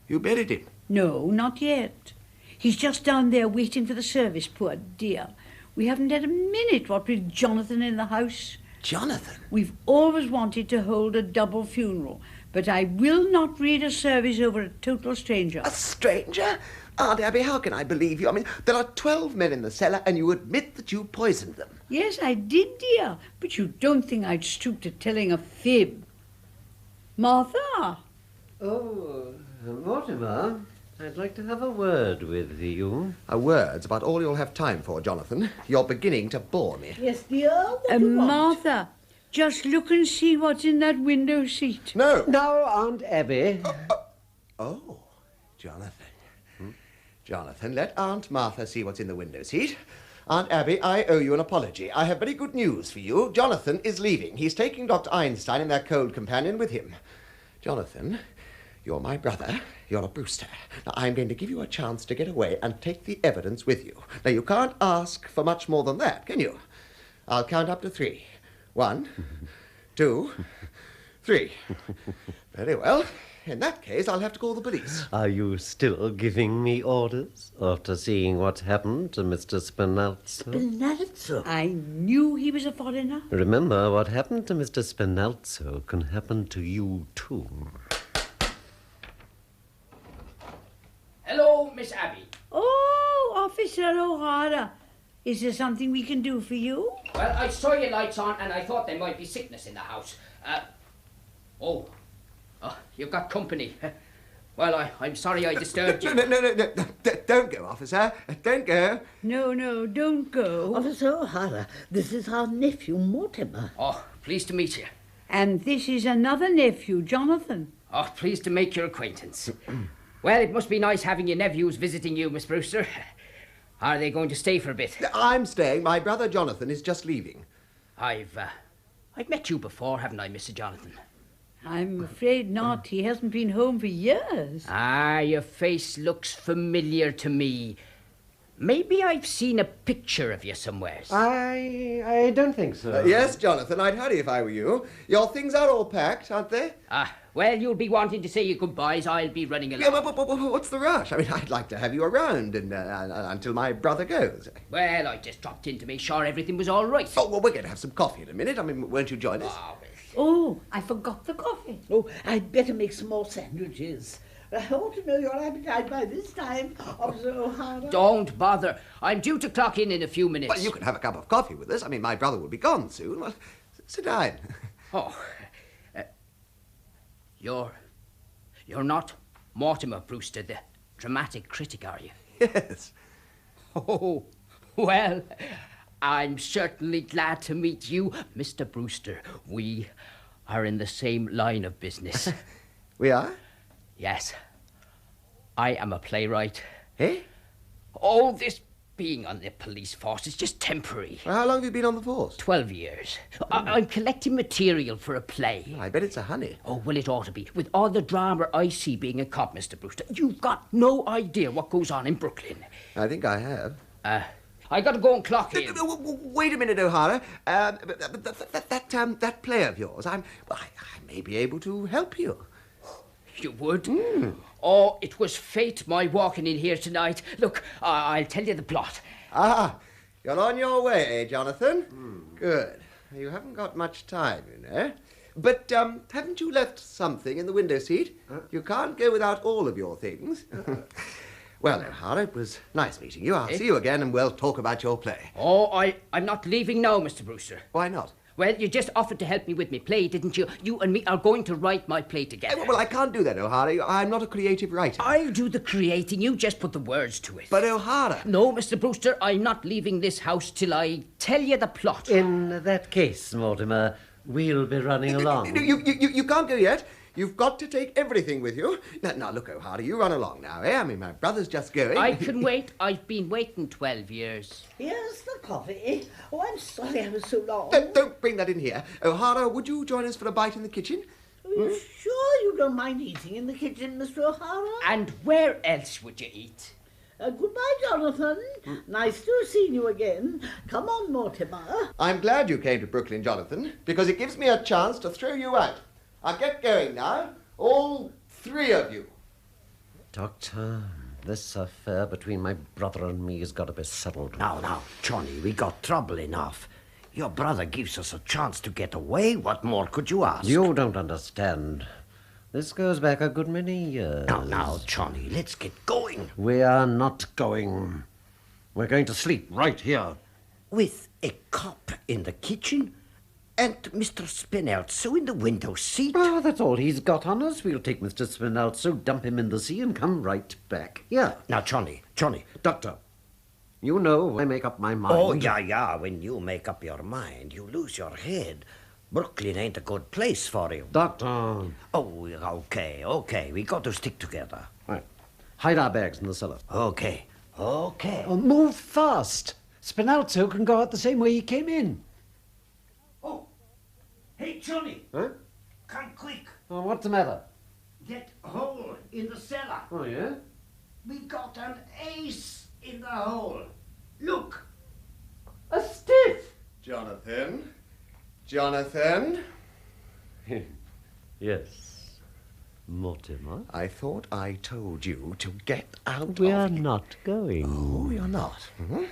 you buried him? No, not yet. He's just down there waiting for the service, poor dear. We haven't had a minute, what with Jonathan in the house. Jonathan? We've always wanted to hold a double funeral, but I will not read a service over a total stranger. A stranger? Aunt Abby, how can I believe you? I mean, there are 12 men in the cellar, and you admit that you poisoned them. Yes, I did, dear, but you don't think I'd stoop to telling a fib. Martha? Oh, Mortimer, I'd like to have a word with you. A word's about all you'll have time for, Jonathan. You're beginning to bore me. Yes, dear, what do you want? Martha, just look and see what's in that window seat. No. No, Aunt Abby. Oh, Jonathan. Jonathan, let Aunt Martha see what's in the window seat. Aunt Abby, I owe you an apology. I have very good news for you. Jonathan is leaving. He's taking Dr. Einstein and their Cauld companion with him. Jonathan, you're my brother. You're a Brewster. Now, I'm going to give you a chance to get away and take the evidence with you. Now, you can't ask for much more than that, can you? I'll count up to 3. 1, 2, 3. Very well. In that case, I'll have to call the police. Are you still giving me orders after seeing what happened to Mr. Spinalzo? Spinalzo? I knew he was a foreigner. Remember, what happened to Mr. Spinalzo can happen to you, too. Hello, Miss Abby. Oh, Officer O'Hara. Is there something we can do for you? Well, I saw your lights on and I thought there might be sickness in the house. Oh, you've got company. Well, I'm sorry I disturbed you. No, don't go, officer. Don't go. No, don't go. Officer O'Hara, this is our nephew, Mortimer. Oh, pleased to meet you. And this is another nephew, Jonathan. Oh, pleased to make your acquaintance. Well, it must be nice having your nephews visiting you, Miss Brewster. Are they going to stay for a bit? I'm staying. My brother Jonathan is just leaving. I've met you before, haven't I, Mr. Jonathan? I'm afraid not. He hasn't been home for years. Ah, your face looks familiar to me. Maybe I've seen a picture of you somewhere. I don't think so. Yes, Jonathan, I'd hurry if I were you. Your things are all packed, aren't they? Well, you'll be wanting to say your goodbyes. I'll be running along. Yeah, but what's the rush? I mean, I'd like to have you around until my brother goes. Well, I just dropped in to make sure everything was all right. Oh, well, we're going to have some coffee in a minute. I mean, won't you join us? Oh, I forgot the coffee. Oh, I'd better make some more sandwiches. I ought to know your appetite by this time, Officer O'Hara. Don't bother. I'm due to clock in a few minutes. Well, you can have a cup of coffee with us. I mean, my brother will be gone soon. Well, sit down. Oh, you're not Mortimer Brewster, the dramatic critic, are you? Yes. Oh, well, I'm certainly glad to meet you, Mr. Brewster. We are in the same line of business. We are? Yes. I am a playwright. Eh? Oh, this being on the police force is just temporary. Well, how long have you been on the force? 12 years. I'm collecting material for a play. I bet it's a honey. Oh, well, it ought to be. With all the drama I see being a cop, Mr. Brewster, you've got no idea what goes on in Brooklyn. I think I have. I got to go and clock in. Wait a minute, O'Hara. That play of yours, I may be able to help you. You would? Oh, it was fate my walking in here tonight. Look, I'll tell you the plot. You're on your way, eh, Jonathan? Good. You haven't got much time, you know. But haven't you left something in the window seat? You can't go without all of your things. Well, O'Hara, it was nice meeting you. I'll see you again and we'll talk about your play. Oh, I'm not leaving now, Mr. Brewster. Why not? Well, you just offered to help me with my play, didn't you? You and me are going to write my play together. Well, I can't do that, O'Hara. I'm not a creative writer. I'll do the creating. You just put the words to it. But, O'Hara... No, Mr. Brewster, I'm not leaving this house till I tell you the plot. In that case, Mortimer, we'll be running along. You can't go yet. You've got to take everything with you. Now, look, O'Hara, you run along now, eh? I mean, my brother's just going. I can wait. I've been waiting 12 years. Here's the coffee. Oh, I'm sorry I was so long. Don't bring that in here. O'Hara, would you join us for a bite in the kitchen? Are you sure you don't mind eating in the kitchen, Mr. O'Hara? And where else would you eat? Goodbye, Jonathan. Nice to have seen you again. Come on, Mortimer. I'm glad you came to Brooklyn, Jonathan, because it gives me a chance to throw you out. I'll get going now. All three of you. Doctor, this affair between my brother and me has got to be settled. Now, Johnny, we got trouble enough. Your brother gives us a chance to get away. What more could you ask? You don't understand. This goes back a good many years. Now, Johnny, let's get going. We are not going. We're going to sleep right here. With a cop in the kitchen? And Mr. Spinelzo in the window seat? Oh, that's all he's got on us. We'll take Mr. Spinelzo, dump him in the sea, and come right back. Here. Now, Johnny. Doctor, you know I make up my mind. Oh, yeah. When you make up your mind, you lose your head. Brooklyn ain't a good place for you. Doctor. Oh, okay. We got to stick together. Right. Hide our bags in the cellar. Okay. Oh, move fast. Spinelzo can go out the same way he came in. Oh, hey, Johnny. Huh? Come quick. Oh, what's the matter? That hole in the cellar. Oh, yeah? We got an ace in the hole. Look. A stiff. Jonathan? Yes. Mortimer? I thought I told you to get out We are not going. Oh, you're not? Mm-hmm.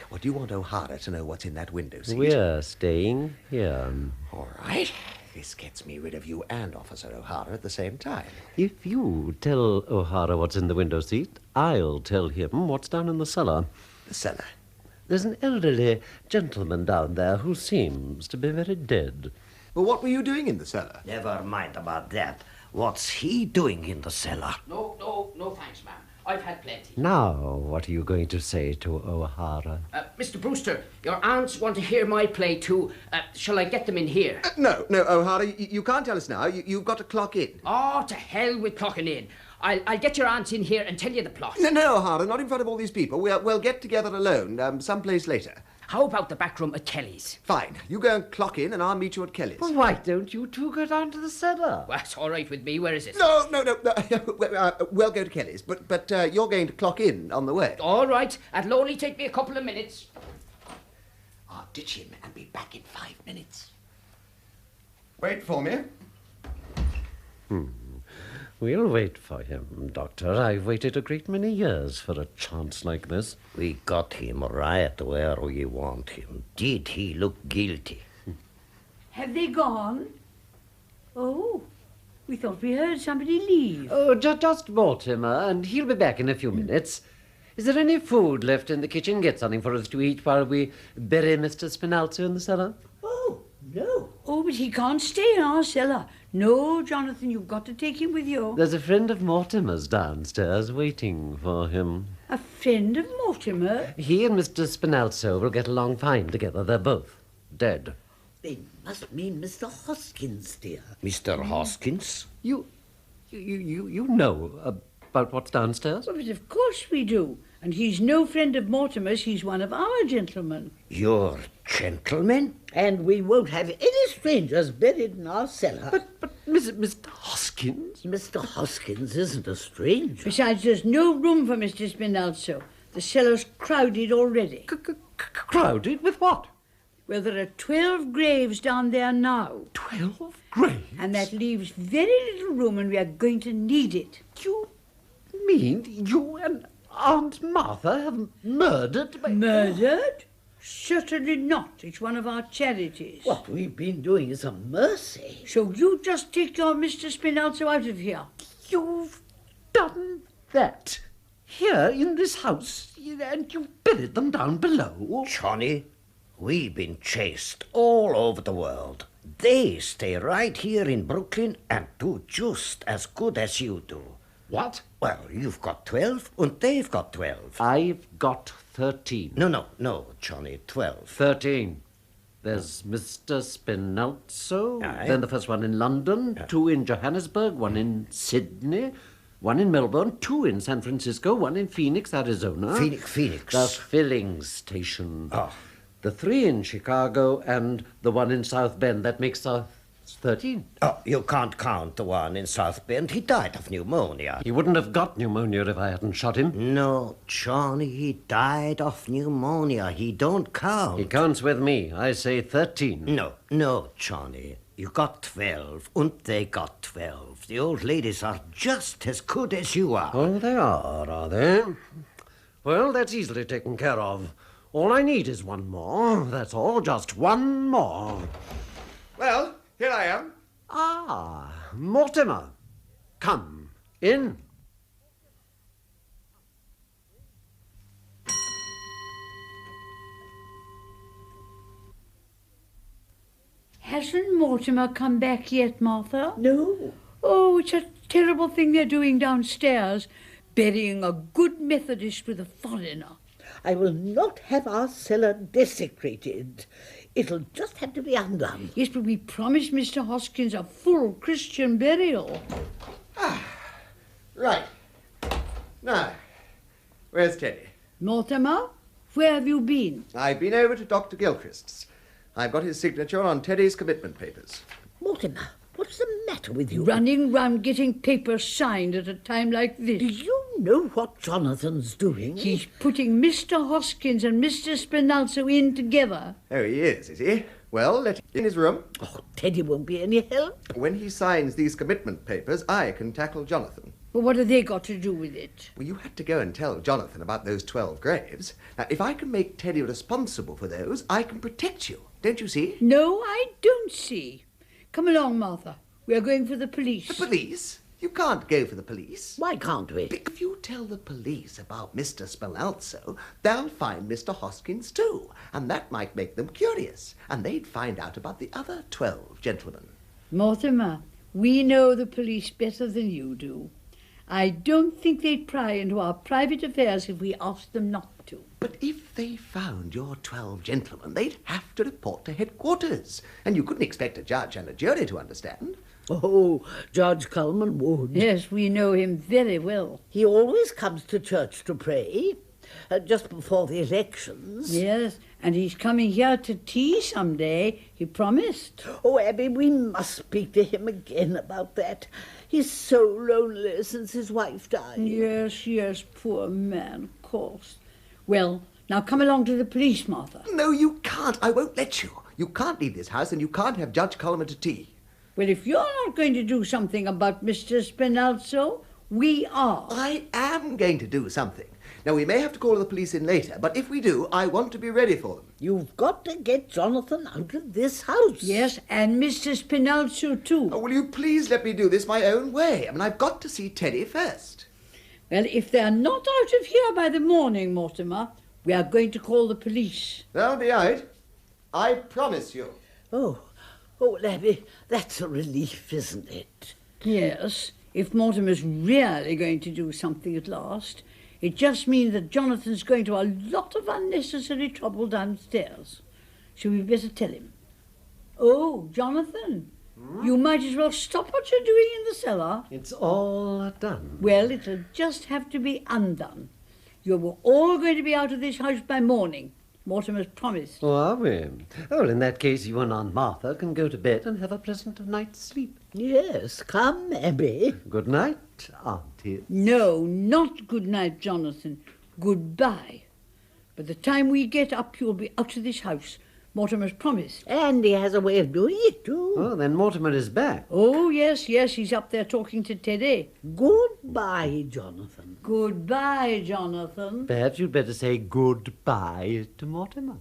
Well, do you want O'Hara to know what's in that window seat? We're staying here. All right. This gets me rid of you and Officer O'Hara at the same time. If you tell O'Hara what's in the window seat, I'll tell him what's down in the cellar. The cellar? There's an elderly gentleman down there who seems to be very dead. Well, what were you doing in the cellar? Never mind about that. What's he doing in the cellar? No, thanks, ma'am. I've had plenty. Now, what are you going to say to O'Hara? Mr. Brewster, your aunts want to hear my play too. Shall I get them in here? No, O'Hara, you can't tell us now. You've got to clock in. Oh, to hell with clocking in. I'll get your aunts in here and tell you the plot. No, O'Hara, not in front of all these people. We'll get together alone, someplace later. How about the back room at Kelly's? Fine. You go and clock in and I'll meet you at Kelly's. Well, why don't you two go down to the cellar? Well, that's all right with me. Where is it? No. We'll go to Kelly's, but you're going to clock in on the way. All right. It'll only take me a couple of minutes. I'll ditch him and be back in 5 minutes. Wait for me. We'll wait for him, Doctor. I've waited a great many years for a chance like this. We got him right where we want him. Did he look guilty? Have they gone? Oh, we thought we heard somebody leave. Oh, just Mortimer, and he'll be back in a few minutes. Is there any food left in the kitchen? Get something for us to eat while we bury Mr. Spinelzo in the cellar. Oh, no. Oh, but he can't stay in our cellar. No, Jonathan, you've got to take him with you. There's a friend of Mortimer's downstairs waiting for him. A friend of Mortimer? He and Mr. Spinelzo will get along fine together. They're both dead. They must mean Mr. Hoskins, dear. Mr. Hoskins? You know about what's downstairs? Well, but of course we do. And he's no friend of Mortimer's. He's one of our gentlemen. Your gentlemen? And we won't have any strangers buried in our cellar. But Mr. Hoskins? Mr. Hoskins isn't a stranger. Besides, there's no room for Mr. Spinelzo. The cellar's crowded already. Crowded? With what? Well, there are 12 graves down there now. 12 graves? And that leaves very little room, and we are going to need it. You mean you and Aunt Martha have murdered... Murdered? Certainly not. It's one of our charities. What we've been doing is a mercy. So you just take your Mr. Spinalzo out of here. You've done that here in this house, and you've buried them down below. Johnny, we've been chased all over the world. They stay right here in Brooklyn and do just as good as you do. What? Well, you've got 12 and they've got 12. I've got 13. No, Johnny, 12. 13. There's Mr. Spinalzo, Aye. then the first one in London, 2 in Johannesburg, 1 in Sydney, 1 in Melbourne, 2 in San Francisco, 1 in Phoenix, Arizona. Phoenix. The filling station. Oh. The 3 in Chicago and the 1 in South Bend. That makes 13. Oh, you can't count the one in South Bend. He died of pneumonia. He wouldn't have got pneumonia if I hadn't shot him. No, Johnny, he died of pneumonia. He don't count. He counts with me. I say 13. No, Johnny. You got 12, and they got 12. The old ladies are just as good as you are. Oh, they are they? Well, that's easily taken care of. All I need is 1 more. That's all, just 1 more. Well, here I am. Ah, Mortimer. Come in. Hasn't Mortimer come back yet, Martha? No. Oh, it's a terrible thing they're doing downstairs, burying a good Methodist with a foreigner. I will not have our cellar desecrated. It'll just have to be undone. Yes, but we promised Mr. Hoskins a full Christian burial. Right. Now, where's Teddy? Mortimer, where have you been? I've been over to Dr. Gilchrist's. I've got his signature on Teddy's commitment papers. Mortimer, what's the matter with you? Running round getting papers signed at a time like this. Do you know what Jonathan's doing? He's putting Mr. Hoskins and Mr. Spinalzo in together. Oh, he is he? Well, let him in his room. Oh, Teddy won't be any help. When he signs these commitment papers, I can tackle Jonathan. But what have they got to do with it? Well, you had to go and tell Jonathan about those 12 graves. Now, if I can make Teddy responsible for those, I can protect you. Don't you see? No, I don't see. Come along, Martha. We are going for the police. The police? You can't go for the police. Why can't we? If you tell the police about Mr. Spinalzo, they'll find Mr. Hoskins too, and that might make them curious, and they'd find out about the other 12 gentlemen. Mortimer, we know the police better than you do. I don't think they'd pry into our private affairs if we asked them not to. But if they found your 12 gentlemen, they'd have to report to headquarters, and you couldn't expect a judge and a jury to understand. Oh, Judge Coleman would. Yes, we know him very well. He always comes to church to pray, just before the elections. Yes, and he's coming here to tea some day, he promised. Oh, Abby, we must speak to him again about that. He's so lonely since his wife died. Yes, poor man, of course. Well, now come along to the police, Martha. No, you can't. I won't let you. You can't leave this house, and you can't have Judge Coleman to tea. Well, if you're not going to do something about Mr. Spinalzo, we are. I am going to do something. Now, we may have to call the police in later, but if we do, I want to be ready for them. You've got to get Jonathan out of this house. Yes, and Mr. Spinalzo too. Oh, will you please let me do this my own way? I mean, I've got to see Teddy first. Well, if they're not out of here by the morning, Mortimer, we are going to call the police. They'll be out. I promise you. Oh, Abby, that's a relief, isn't it? Yes, if Mortimer's really going to do something at last. It just means that Jonathan's going to a lot of unnecessary trouble downstairs. Shall we better tell him? Oh, Jonathan, you might as well stop what you're doing in the cellar. It's all done. Well, it'll just have to be undone. You were all going to be out of this house by morning. Mortimer's promised. Oh, are we? Oh, well, in that case, you and Aunt Martha can go to bed and have a pleasant night's sleep. Yes, come, Abby. Good night, Auntie. No, not good night, Jonathan. Goodbye. By the time we get up, you'll be out of this house. Mortimer's promised. And he has a way of doing it, too. Oh, then Mortimer is back. Oh, yes, he's up there talking to Teddy. Goodbye, Jonathan. Goodbye, Jonathan. Perhaps you'd better say goodbye to Mortimer.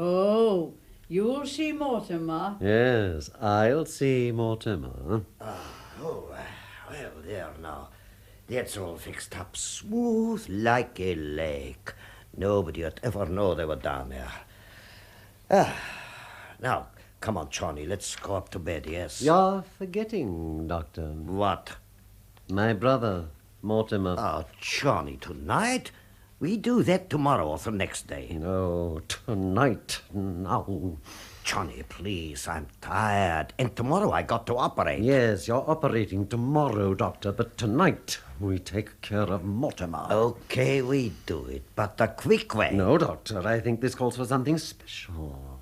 Oh, you'll see Mortimer. Yes, I'll see Mortimer. Well, there now. That's all fixed up smooth like a lake. Nobody would ever know they were down there. Now, come on, Johnny, let's go up to bed, yes? You're forgetting, Doctor. What? My brother, Mortimer. Oh, Johnny, tonight? We do that tomorrow or the next day. No, tonight, now. Johnny, please, I'm tired. And tomorrow I got to operate. Yes, you're operating tomorrow, Doctor, but tonight we take care of Mortimer. Okay, we do it, but the quick way. No, Doctor, I think this calls for something special.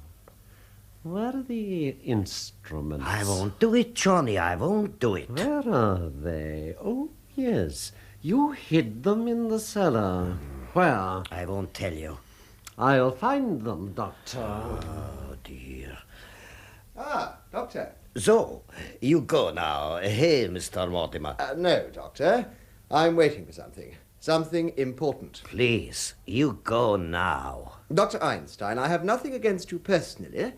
Where are the instruments? I won't do it, Johnny, I won't do it. Where are they? Oh, yes, you hid them in the cellar. Where? I won't tell you. I'll find them, Doctor. Oh, dear. Ah, Doctor. So, you go now. Hey, Mr. Mortimer. No, Doctor. I'm waiting for something. Something important. Please, you go now. Dr. Einstein, I have nothing against you personally.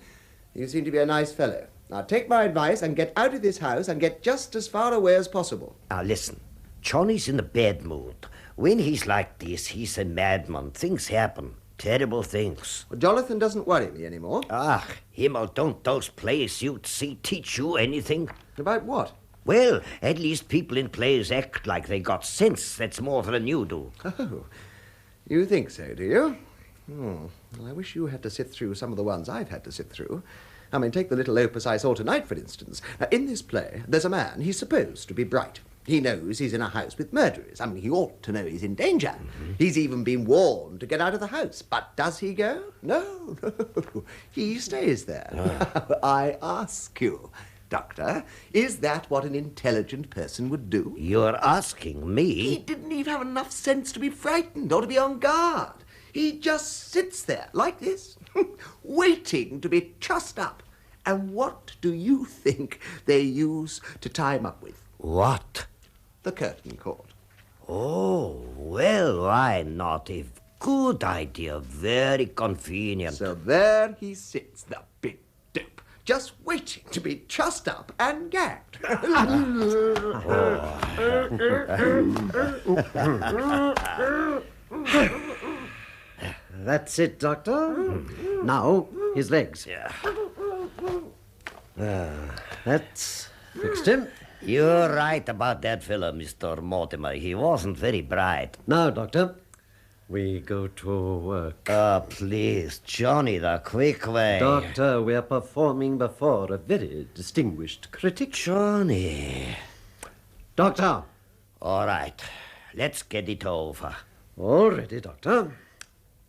You seem to be a nice fellow. Now, take my advice and get out of this house and get just as far away as possible. Now, listen. Johnny's in a bad mood. When he's like this, he's a madman. Things happen. Terrible things. Well, Jonathan doesn't worry me anymore. Ah, Himmel, don't those plays you see teach you anything? About what? Well, at least people in plays act like they got sense. That's more than you do. Oh, you think so, do you? Well, I wish you had to sit through some of the ones I've had to sit through. I mean, take the little opus I saw tonight, for instance. Now, in this play, there's a man, he's supposed to be bright. He knows he's in a house with murderers. I mean, he ought to know he's in danger. Mm-hmm. He's even been warned to get out of the house. But does he go? No. He stays there. I ask you, Doctor, is that what an intelligent person would do? You're asking me? He didn't even have enough sense to be frightened or to be on guard. He just sits there, like this, waiting to be trussed up. And what do you think they use to tie him up with? What? The curtain cord. Oh, well, why not? A good idea. Very convenient. So there he sits, the big dope, just waiting to be trussed up and gagged. That's it, Doctor. Now, his legs. Yeah. That's fixed him. You're right about that fellow, Mr. Mortimer. He wasn't very bright. Now, Doctor, we go to work. Please, Johnny, the quick way. Doctor, we're performing before a very distinguished critic. Johnny. Doctor. All right. Let's get it over. All ready, Doctor.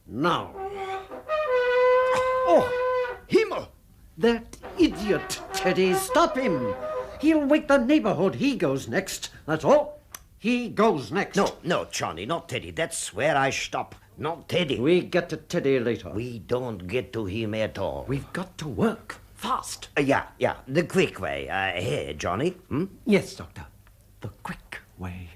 Now. Oh, Himmel! That idiot, Teddy, stop him. He'll wake the neighborhood. He goes next. That's all. He goes next. No, Johnny, not Teddy. That's where I stop. Not Teddy. We get to Teddy later. We don't get to him at all. We've got to work fast. Yeah, the quick way. Here, Johnny. Yes, Doctor. The quick way.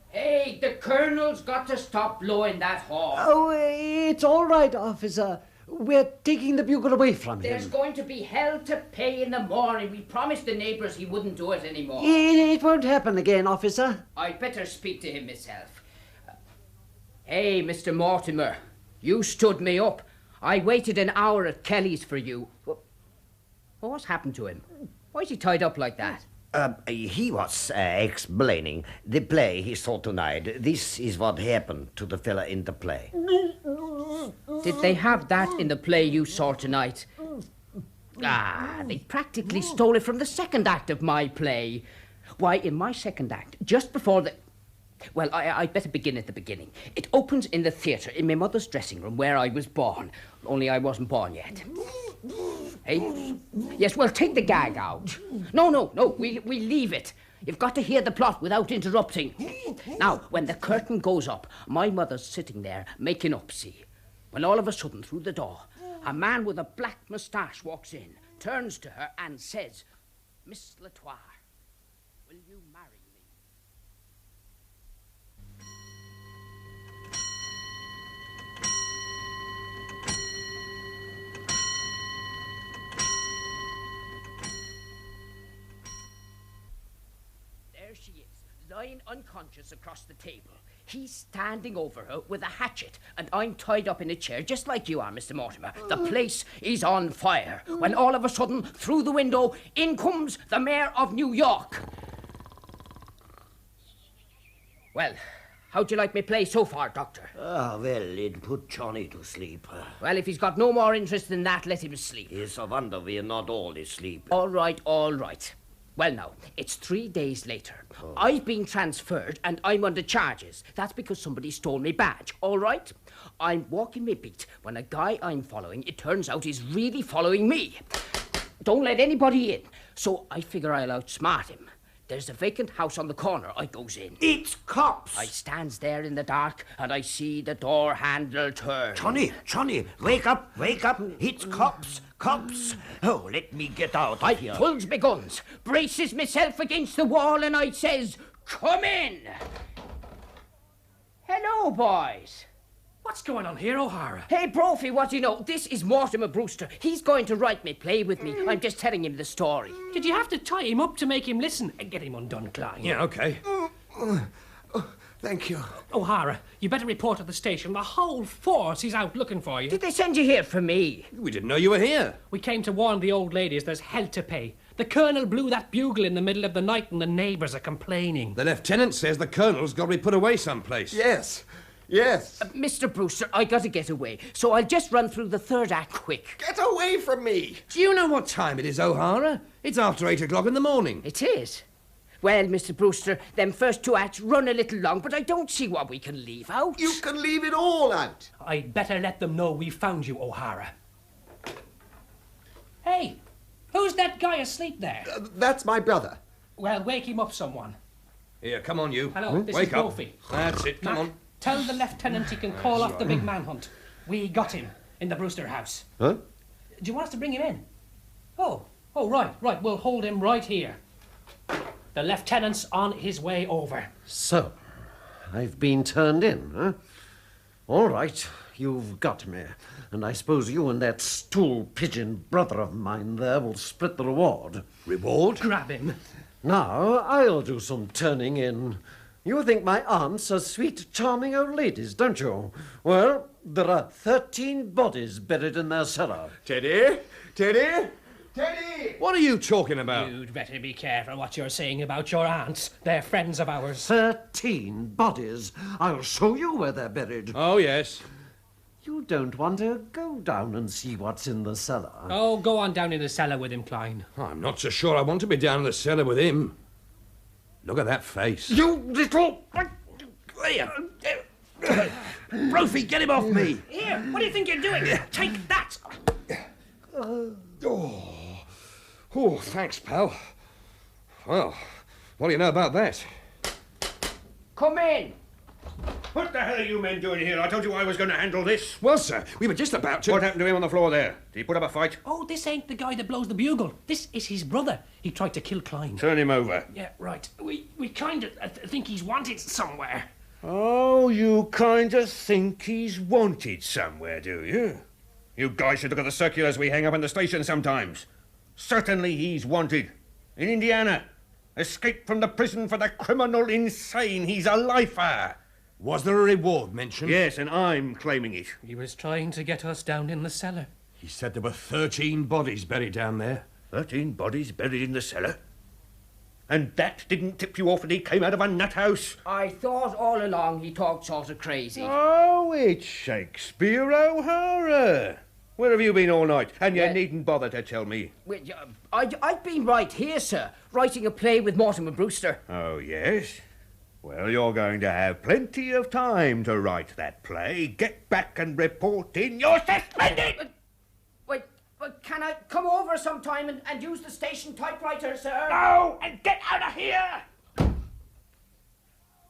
Hey, the Colonel's got to stop blowing that horn. Oh, it's all right, officer. We're taking the bugle away from There's him. going to be hell to pay in the morning. We promised the neighbours he wouldn't do it anymore. It won't happen again, officer. I'd better speak to him myself. Hey, Mr. Mortimer, you stood me up. I waited an hour at Kelly's for you. What's happened to him? Why is he tied up like that? He was explaining the play he saw tonight. This is what happened to the fella in the play. Did they have that in the play you saw tonight? They practically stole it from the second act of my play. Why, in my second act, just before the... Well, I'd better begin at the beginning. It opens in the theatre, in my mother's dressing room, where I was born. Only I wasn't born yet. Hey? Yes, well, take the gag out. No, we leave it. You've got to hear the plot without interrupting. Now, when the curtain goes up, my mother's sitting there making up, see? When all of a sudden, through the door, a man with a black moustache walks in, turns to her and says, Miss Latour, will you marry me? There she is, lying unconscious across the table. He's standing over her with a hatchet, and I'm tied up in a chair, just like you are, Mr. Mortimer. The place is on fire, when all of a sudden, through the window, in comes the Mayor of New York. Well, how'd you like me play so far, Doctor? Well, it put Johnny to sleep. Well, if he's got no more interest than that, let him sleep. It's a wonder we're not all asleep. All right, all right. Well, now, it's 3 days later. Oh. I've been transferred and I'm under charges. That's because somebody stole my badge, all right? I'm walking my beat when a guy I'm following, it turns out, is really following me. Don't let anybody in. So I figure I'll outsmart him. There's a vacant house on the corner. I goes in. It's cops! I stands there in the dark and I see the door handle turn. Johnny, wake up! It's cops! Oh, let me get out of here. I pulls me guns, braces myself against the wall, and I says, "Come in!" Hello, boys. What's going on here, O'Hara? Hey, Brophy, what do you know? This is Mortimer Brewster. He's going to write me play with me. I'm just telling him the story. Did you have to tie him up to make him listen and get him undone, Klein? Yeah, okay. Thank you. O'Hara, you better report at the station. The whole force is out looking for you. Did they send you here for me? We didn't know you were here. We came to warn the old ladies there's hell to pay. The colonel blew that bugle in the middle of the night and the neighbours are complaining. The lieutenant says the colonel's got to be put away someplace. Yes. Mr. Brewster, I got to get away, so I'll just run through the third act quick. Get away from me. Do you know what time it is, O'Hara? It's after 8 o'clock in the morning. It is. Well, Mr. Brewster, them first 2 acts run a little long, but I don't see what we can leave out. You can leave it all out. I'd better let them know we found you, O'Hara. Hey, who's that guy asleep there? That's my brother. Well, wake him up, someone. Here, come on, you. Hello, this Wake is up. Brophy. That's it, come Mac, on. Tell the lieutenant he can call off the big manhunt. We got him in the Brewster house. Huh? Do you want us to bring him in? Oh, right. We'll hold him right here. The lieutenant's on his way over. So, I've been turned in, huh? All right, you've got me. And I suppose you and that stool-pigeon brother of mine there will split the reward. Reward? Grab him. Now, I'll do some turning in. You think my aunts are sweet, charming old ladies, don't you? Well, there are 13 bodies buried in their cellar. Teddy! What are you talking about? You'd better be careful what you're saying about your aunts. They're friends of ours. 13 bodies. I'll show you where they're buried. Oh, yes. You don't want to go down and see what's in the cellar? Oh, go on down in the cellar with him, Klein. I'm not so sure I want to be down in the cellar with him. Look at that face. You little... Brophy, get him off me! Here, what do you think you're doing? Take that! Oh, thanks, pal. Well, what do you know about that? Come in. What the hell are you men doing here? I told you I was going to handle this. Well, sir, we were just about to... What happened to him on the floor there? Did he put up a fight? Oh, this ain't the guy that blows the bugle. This is his brother. He tried to kill Klein. Turn him over. Yeah, right. We kind of think he's wanted somewhere. Oh, you kind of think he's wanted somewhere, do you? You guys should look at the circulars we hang up in the station sometimes. Certainly he's wanted. In Indiana. Escaped from the prison for the criminal insane. He's a lifer. Was there a reward mentioned? Yes, and I'm claiming it. He was trying to get us down in the cellar. He said there were 13 bodies buried down there. 13 bodies buried in the cellar? And that didn't tip you off that he came out of a nut house? I thought all along he talked sort of crazy. Oh, it's Shakespeare O'Hara. Where have you been all night? And you needn't bother to tell me. I've been right here, sir, writing a play with Mortimer Brewster. Oh, yes? Well, you're going to have plenty of time to write that play. Get back and report in. You're suspended! Wait, can I come over sometime and use the station typewriter, sir? No! And get out of here!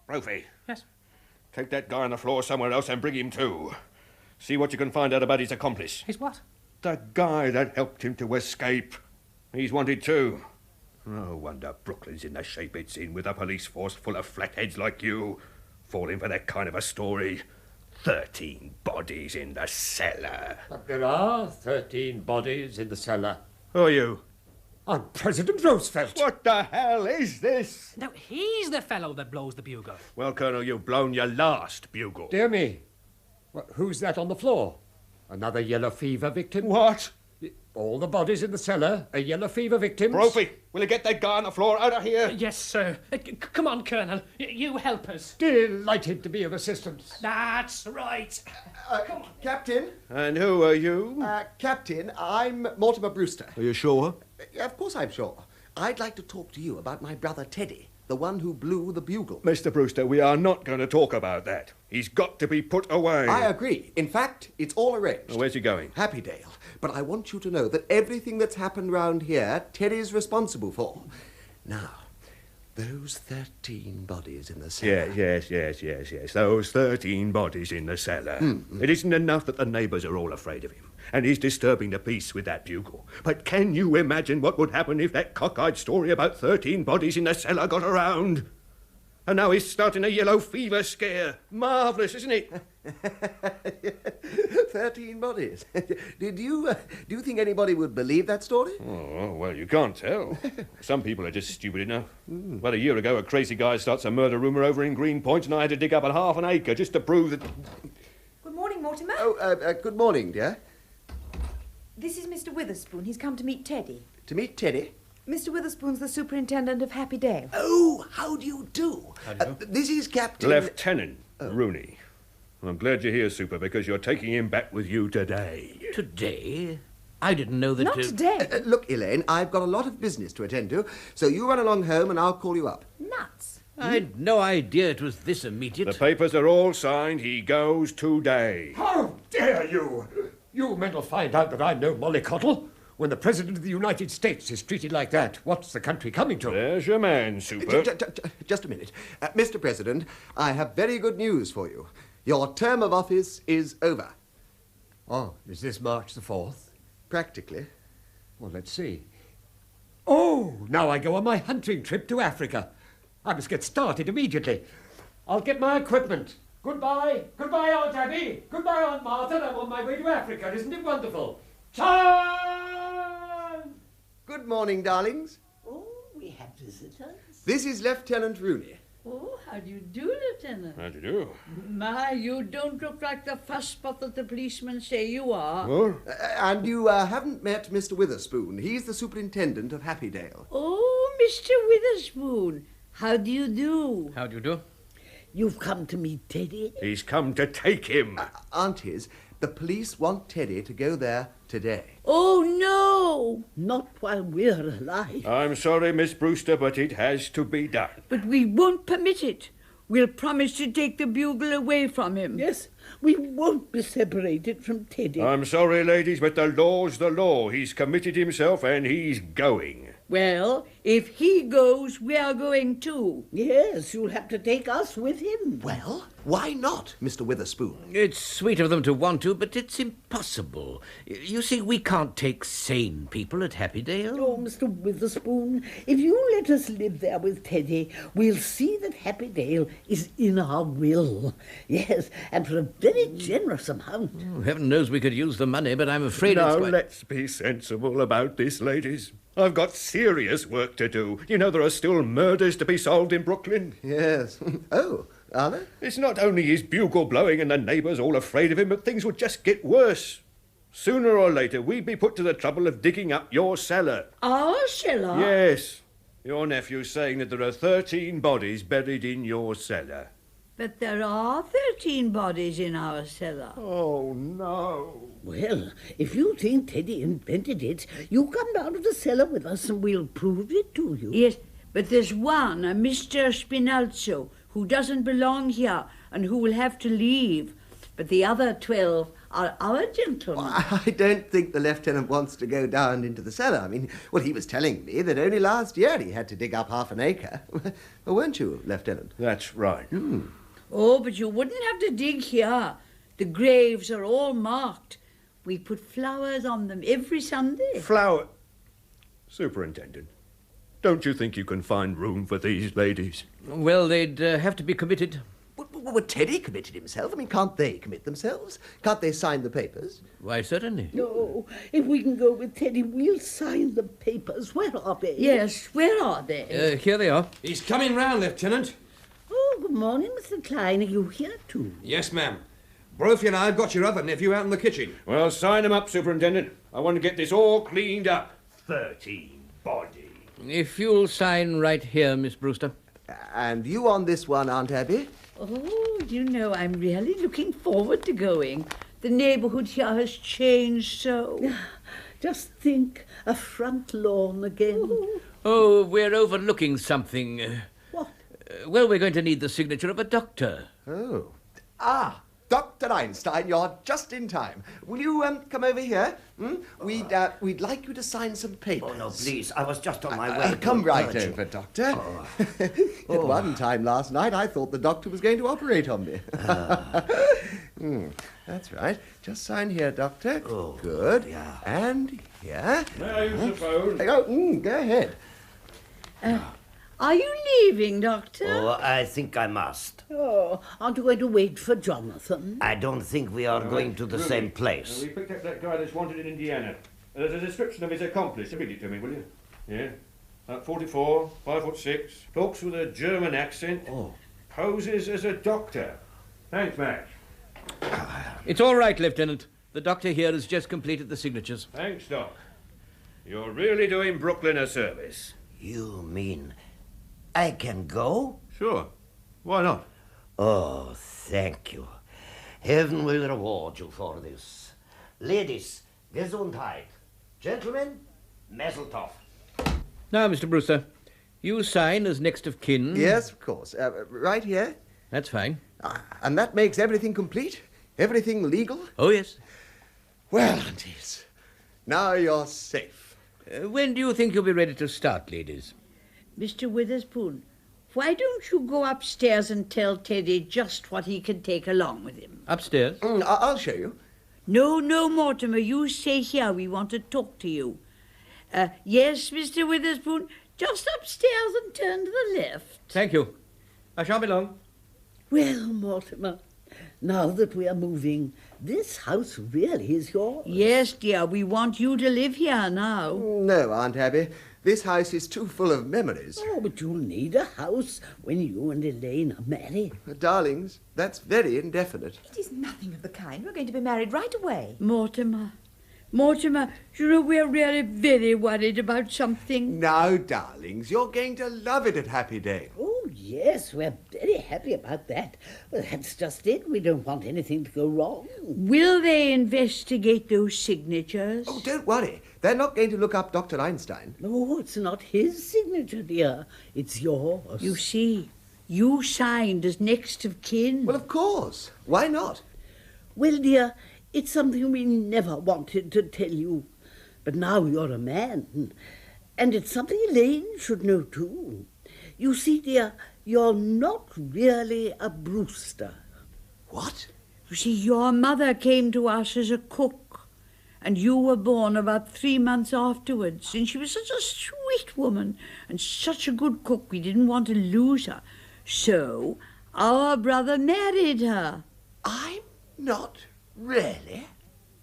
Brophy. Yes? Take that guy on the floor somewhere else and bring him to. See what you can find out about his accomplice. His what? The guy that helped him to escape. He's wanted too. No wonder Brooklyn's in the shape it's in with a police force full of flatheads like you. Falling for that kind of a story. 13 bodies in the cellar. But there are 13 bodies in the cellar. Who are you? I'm President Roosevelt. What the hell is this? Now, he's the fellow that blows the bugle. Well, Colonel, you've blown your last bugle. Dear me. Who's that on the floor? Another yellow fever victim? What? All the bodies in the cellar are yellow fever victims. Brophy, will you get that guy on the floor out of here? Yes, sir. Come on, Colonel. You help us. Delighted to be of assistance. That's right. Come on. Captain? And who are you? Captain, I'm Mortimer Brewster. Are you sure? Of course I'm sure. I'd like to talk to you about my brother Teddy, the one who blew the bugle. Mr. Brewster, we are not going to talk about that. He's got to be put away. I agree. In fact, it's all arranged. Where's he going? Happydale. But I want you to know that everything that's happened round here, Teddy's responsible for. Now, those 13 bodies in the cellar. Yes. Those 13 bodies in the cellar. It isn't enough that the neighbours are all afraid of him, and he's disturbing the peace with that bugle. But can you imagine what would happen if that cockeyed story about 13 bodies in the cellar got around? And now he's starting a yellow fever scare. Marvellous, isn't it? 13 bodies. Do you think anybody would believe that story? Oh, well, you can't tell. Some people are just stupid enough. About a year ago, a crazy guy starts a murder rumour over in Greenpoint, and I had to dig up a half an acre just to prove that... Good morning, Mortimer. Oh, good morning, dear. This is Mr. Witherspoon. He's come to meet Teddy. To meet Teddy? Mr. Witherspoon's the superintendent of Happydale. Oh, how do you do? How do you do? This is Captain... Lieutenant Rooney. I'm glad you're here, Super, because you're taking him back with you today. Today? I didn't know that... Not today. Look, Elaine, I've got a lot of business to attend to, so you run along home and I'll call you up. Nuts. I'd no idea it was this immediate. The papers are all signed. He goes today. How dare you! You men will find out that I'm no mollycoddle. When the President of the United States is treated like that, what's the country coming to? There's your man, Super. Just a minute. Mr. President, I have very good news for you. Your term of office is over. Oh, is this March the 4th? Practically. Well, let's see. Oh, now I go on my hunting trip to Africa. I must get started immediately. I'll get my equipment. Goodbye. Goodbye, Aunt Abby. Goodbye, Aunt Martha. I'm on my way to Africa. Isn't it wonderful? Time! Good morning, darlings. Oh, we have visitors. This is Lieutenant Rooney. Oh, how do you do, Lieutenant? How do you do? My, you don't look like the fusspot that the policemen say you are. What? And you haven't met Mr. Witherspoon. He's the superintendent of Happydale. Oh, Mr. Witherspoon, how do you do? How do you do? You've come to meet Teddy? He's come to take him. Aunties, the police want Teddy to go there today. Oh, no! Not while we're alive. I'm sorry, Miss Brewster, but it has to be done. But we won't permit it. We'll promise to take the bugle away from him. Yes, we won't be separated from Teddy. I'm sorry, ladies, but the law's the law. He's committed himself and he's going. Well, if he goes, we are going too. Yes, you'll have to take us with him. Well, why not, Mr. Witherspoon? It's sweet of them to want to, but it's impossible. You see, we can't take sane people at Happydale. Oh, Mr. Witherspoon, if you let us live there with Teddy, we'll see that Happydale is in our will. Yes, and for a very generous amount. Oh, heaven knows we could use the money, but I'm afraid Now, it's quite... let's be sensible about this, ladies. I've got serious work to do. You know there are still murders to be solved in Brooklyn. Yes. Oh, are there? It's not only his bugle blowing and the neighbours all afraid of him, but things would just get worse. Sooner or later, we'd be put to the trouble of digging up your cellar. Our cellar? Yes. Your nephew's saying that there are 13 bodies buried in your cellar. But there are 13 bodies in our cellar. Oh, no. Well, if you think Teddy invented it, you come down to the cellar with us and we'll prove it to you. Yes, but there's one, a Mr. Spinalzo, who doesn't belong here and who will have to leave. But the other 12 are our gentlemen. Well, I don't think the lieutenant wants to go down into the cellar. I mean, well, he was telling me that only last year he had to dig up half an acre. Well, weren't you, Lieutenant? That's right. Oh, but you wouldn't have to dig here. The graves are all marked. We put flowers on them every Sunday. Superintendent, don't you think you can find room for these ladies? Well, they'd have to be committed. But Well, Teddy committed himself. I mean, can't they commit themselves? Can't they sign the papers? Why, certainly. No, if we can go with Teddy, we'll sign the papers. Where are they? Yes, where are they? Here they are. He's coming round, Lieutenant. Oh, good morning, Mr. Klein. Are you here too? Yes, ma'am. Brophy and I have got your other nephew out in the kitchen. Well, sign him up, Superintendent. I want to get this all cleaned up. 13 body. If you'll sign right here, Miss Brewster. And you on this one, Aunt Abby? Oh, you know, I'm really looking forward to going. The neighbourhood here has changed so. Just think, a front lawn again. Oh, we're overlooking something. What? Well, we're going to need the signature of a doctor. Oh. Ah, Dr. Einstein, you're just in time. Will you come over here? We'd like you to sign some papers. Oh, no, please. I was just on my way. Come right over, Doctor. At one time last night, I thought the doctor was going to operate on me. That's right. Just sign here, Doctor. Oh, good. yeah. And here. May I use the phone? Go ahead. Are you leaving, Doctor? Oh, I think I must. Oh, aren't you going to wait for Jonathan? I don't think we are going to the same place. We picked up that guy that's wanted in Indiana. There's a description of his accomplice. Read it to me, will you? Yeah. 44, 5'6", talks with a German accent. Oh. Poses as a doctor. Thanks, Max. It's all right, Lieutenant. The doctor here has just completed the signatures. Thanks, Doc. You're really doing Brooklyn a service. You mean I can go? Sure. Why not? Oh, thank you. Heaven will reward you for this. Ladies, Gesundheit. Gentlemen, Mazel tov. Now, Mr. Brewster, you sign as next of kin. Yes, of course. Right here. That's fine. And that makes everything complete? Everything legal? Oh, yes. Well, aunties, now you're safe. When do you think you'll be ready to start, ladies? Mr. Witherspoon, why don't you go upstairs and tell Teddy just what he can take along with him? Upstairs? I'll show you. No, Mortimer, you stay here. We want to talk to you. Yes, Mr. Witherspoon, just upstairs and turn to the left. Thank you. I shan't be long. Well, Mortimer, now that we are moving, this house really is yours. Yes, dear, we want you to live here now. No, Aunt Abby. This house is too full of memories. Oh, but you'll need a house when you and Elaine are married. Darlings, that's very indefinite. It is nothing of the kind. We're going to be married right away. Mortimer, you know, we're really very worried about something. Now, darlings, you're going to love it at Happy Day. Oh, yes, we're very happy about that. Well, that's just it. We don't want anything to go wrong. Will they investigate those signatures? Oh, don't worry. They're not going to look up Dr. Einstein. No, it's not his signature, dear. It's yours. You see, you signed as next of kin. Well, of course. Why not? Well, dear, it's something we never wanted to tell you. But now you're a man. And it's something Elaine should know, too. You see, dear, you're not really a Brewster. What? You see, your mother came to us as a cook, and you were born about 3 months afterwards, and she was such a sweet woman and such a good cook, we didn't want to lose her. So our brother married her. I'm not really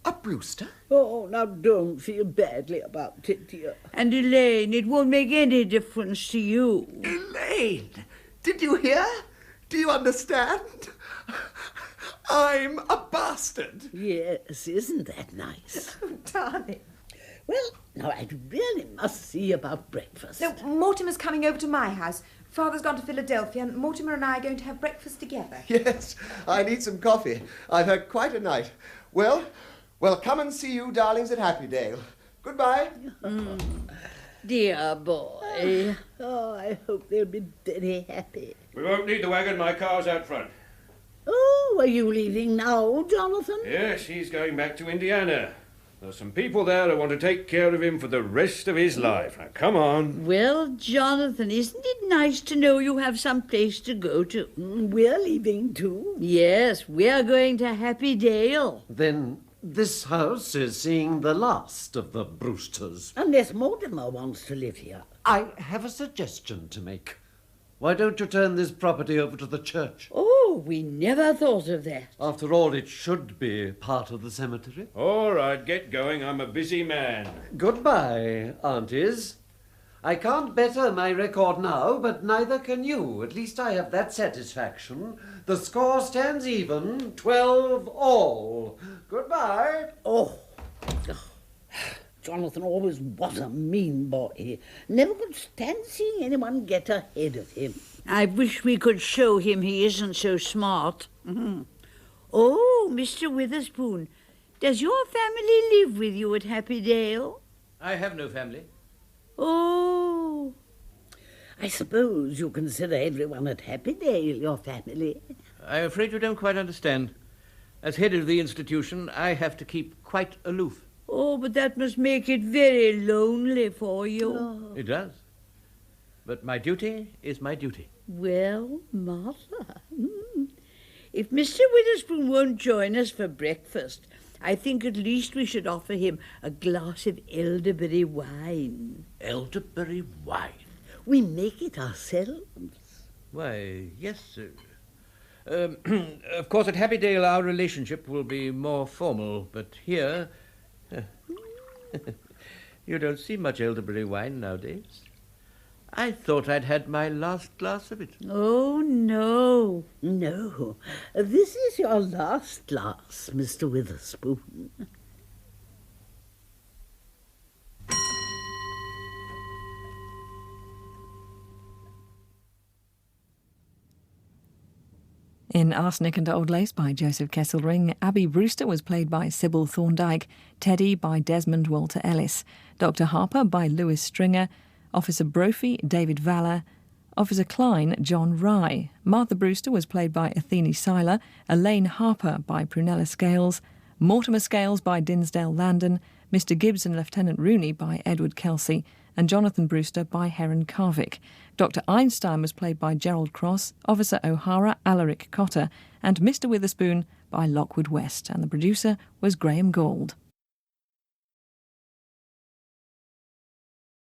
a Brewster? Oh, now don't feel badly about it, dear. And Elaine, it won't make any difference to you. Elaine, did you hear? Do you understand? I'm a bastard. Yes, isn't that nice? Oh, darling. Well, now I really must see about breakfast. No, Mortimer's coming over to my house. Father's gone to Philadelphia, and Mortimer and I are going to have breakfast together. Yes, I need some coffee. I've had quite a night. Well, come and see you darlings at Happydale. Goodbye. Dear boy. Oh, I hope they'll be very happy. We won't need the wagon. My car's out front. Oh, are you leaving now, Jonathan? Yes, he's going back to Indiana. There's some people there who want to take care of him for the rest of his life. Now, come on. Well, Jonathan, isn't it nice to know you have some place to go to? We're leaving too. Yes, we're going to Happy Dale. Then this house is seeing the last of the Brewsters. Unless Mortimer wants to live here. I have a suggestion to make. Why don't you turn this property over to the church? Oh, Oh, we never thought of that. After all, it should be part of the cemetery. All right, get going. I'm a busy man. Goodbye, aunties. I can't better my record now, but neither can you. At least I have that satisfaction. The score stands even, 12 all. Goodbye. Oh, Jonathan always was a mean boy. Never could stand seeing anyone get ahead of him. I wish we could show him he isn't so smart. Oh, Mr. Witherspoon, does your family live with you at Happydale? I have no family. Oh, I suppose you consider everyone at Happydale your family. I'm afraid you don't quite understand. As head of the institution, I have to keep quite aloof. Oh, but that must make it very lonely for you. Oh. It does. But my duty is my duty. Well, Martha, if Mr. Witherspoon won't join us for breakfast, I think at least we should offer him a glass of elderberry wine. Elderberry wine? We make it ourselves. Why, yes, sir. Of course, at Happydale our relationship will be more formal, but here... you don't see much elderberry wine nowadays. I thought I'd had my last glass of it. Oh, no. No, this is your last glass, Mr. Witherspoon. In Arsenic and Old Lace by Joseph Kesselring, Abby Brewster was played by Sybil Thorndike, Teddy by Desmond Walter-Ellis, Dr. Harper by Louis Stringer, Officer Brophy, David Valla, Officer Klein, John Rye. Martha Brewster was played by Athene Seyler, Elaine Harper by Prunella Scales, Mortimer Scales by Dinsdale Landen, Mr. Gibbs and Lieutenant Rooney by Edward Kelsey, and Jonathan Brewster by Heron Carvic. Dr. Einstein was played by Gerald Cross, Officer O'Hara, Alaric Cotter, and Mr. Witherspoon by Lockwood West, and the producer was Graham Cauld.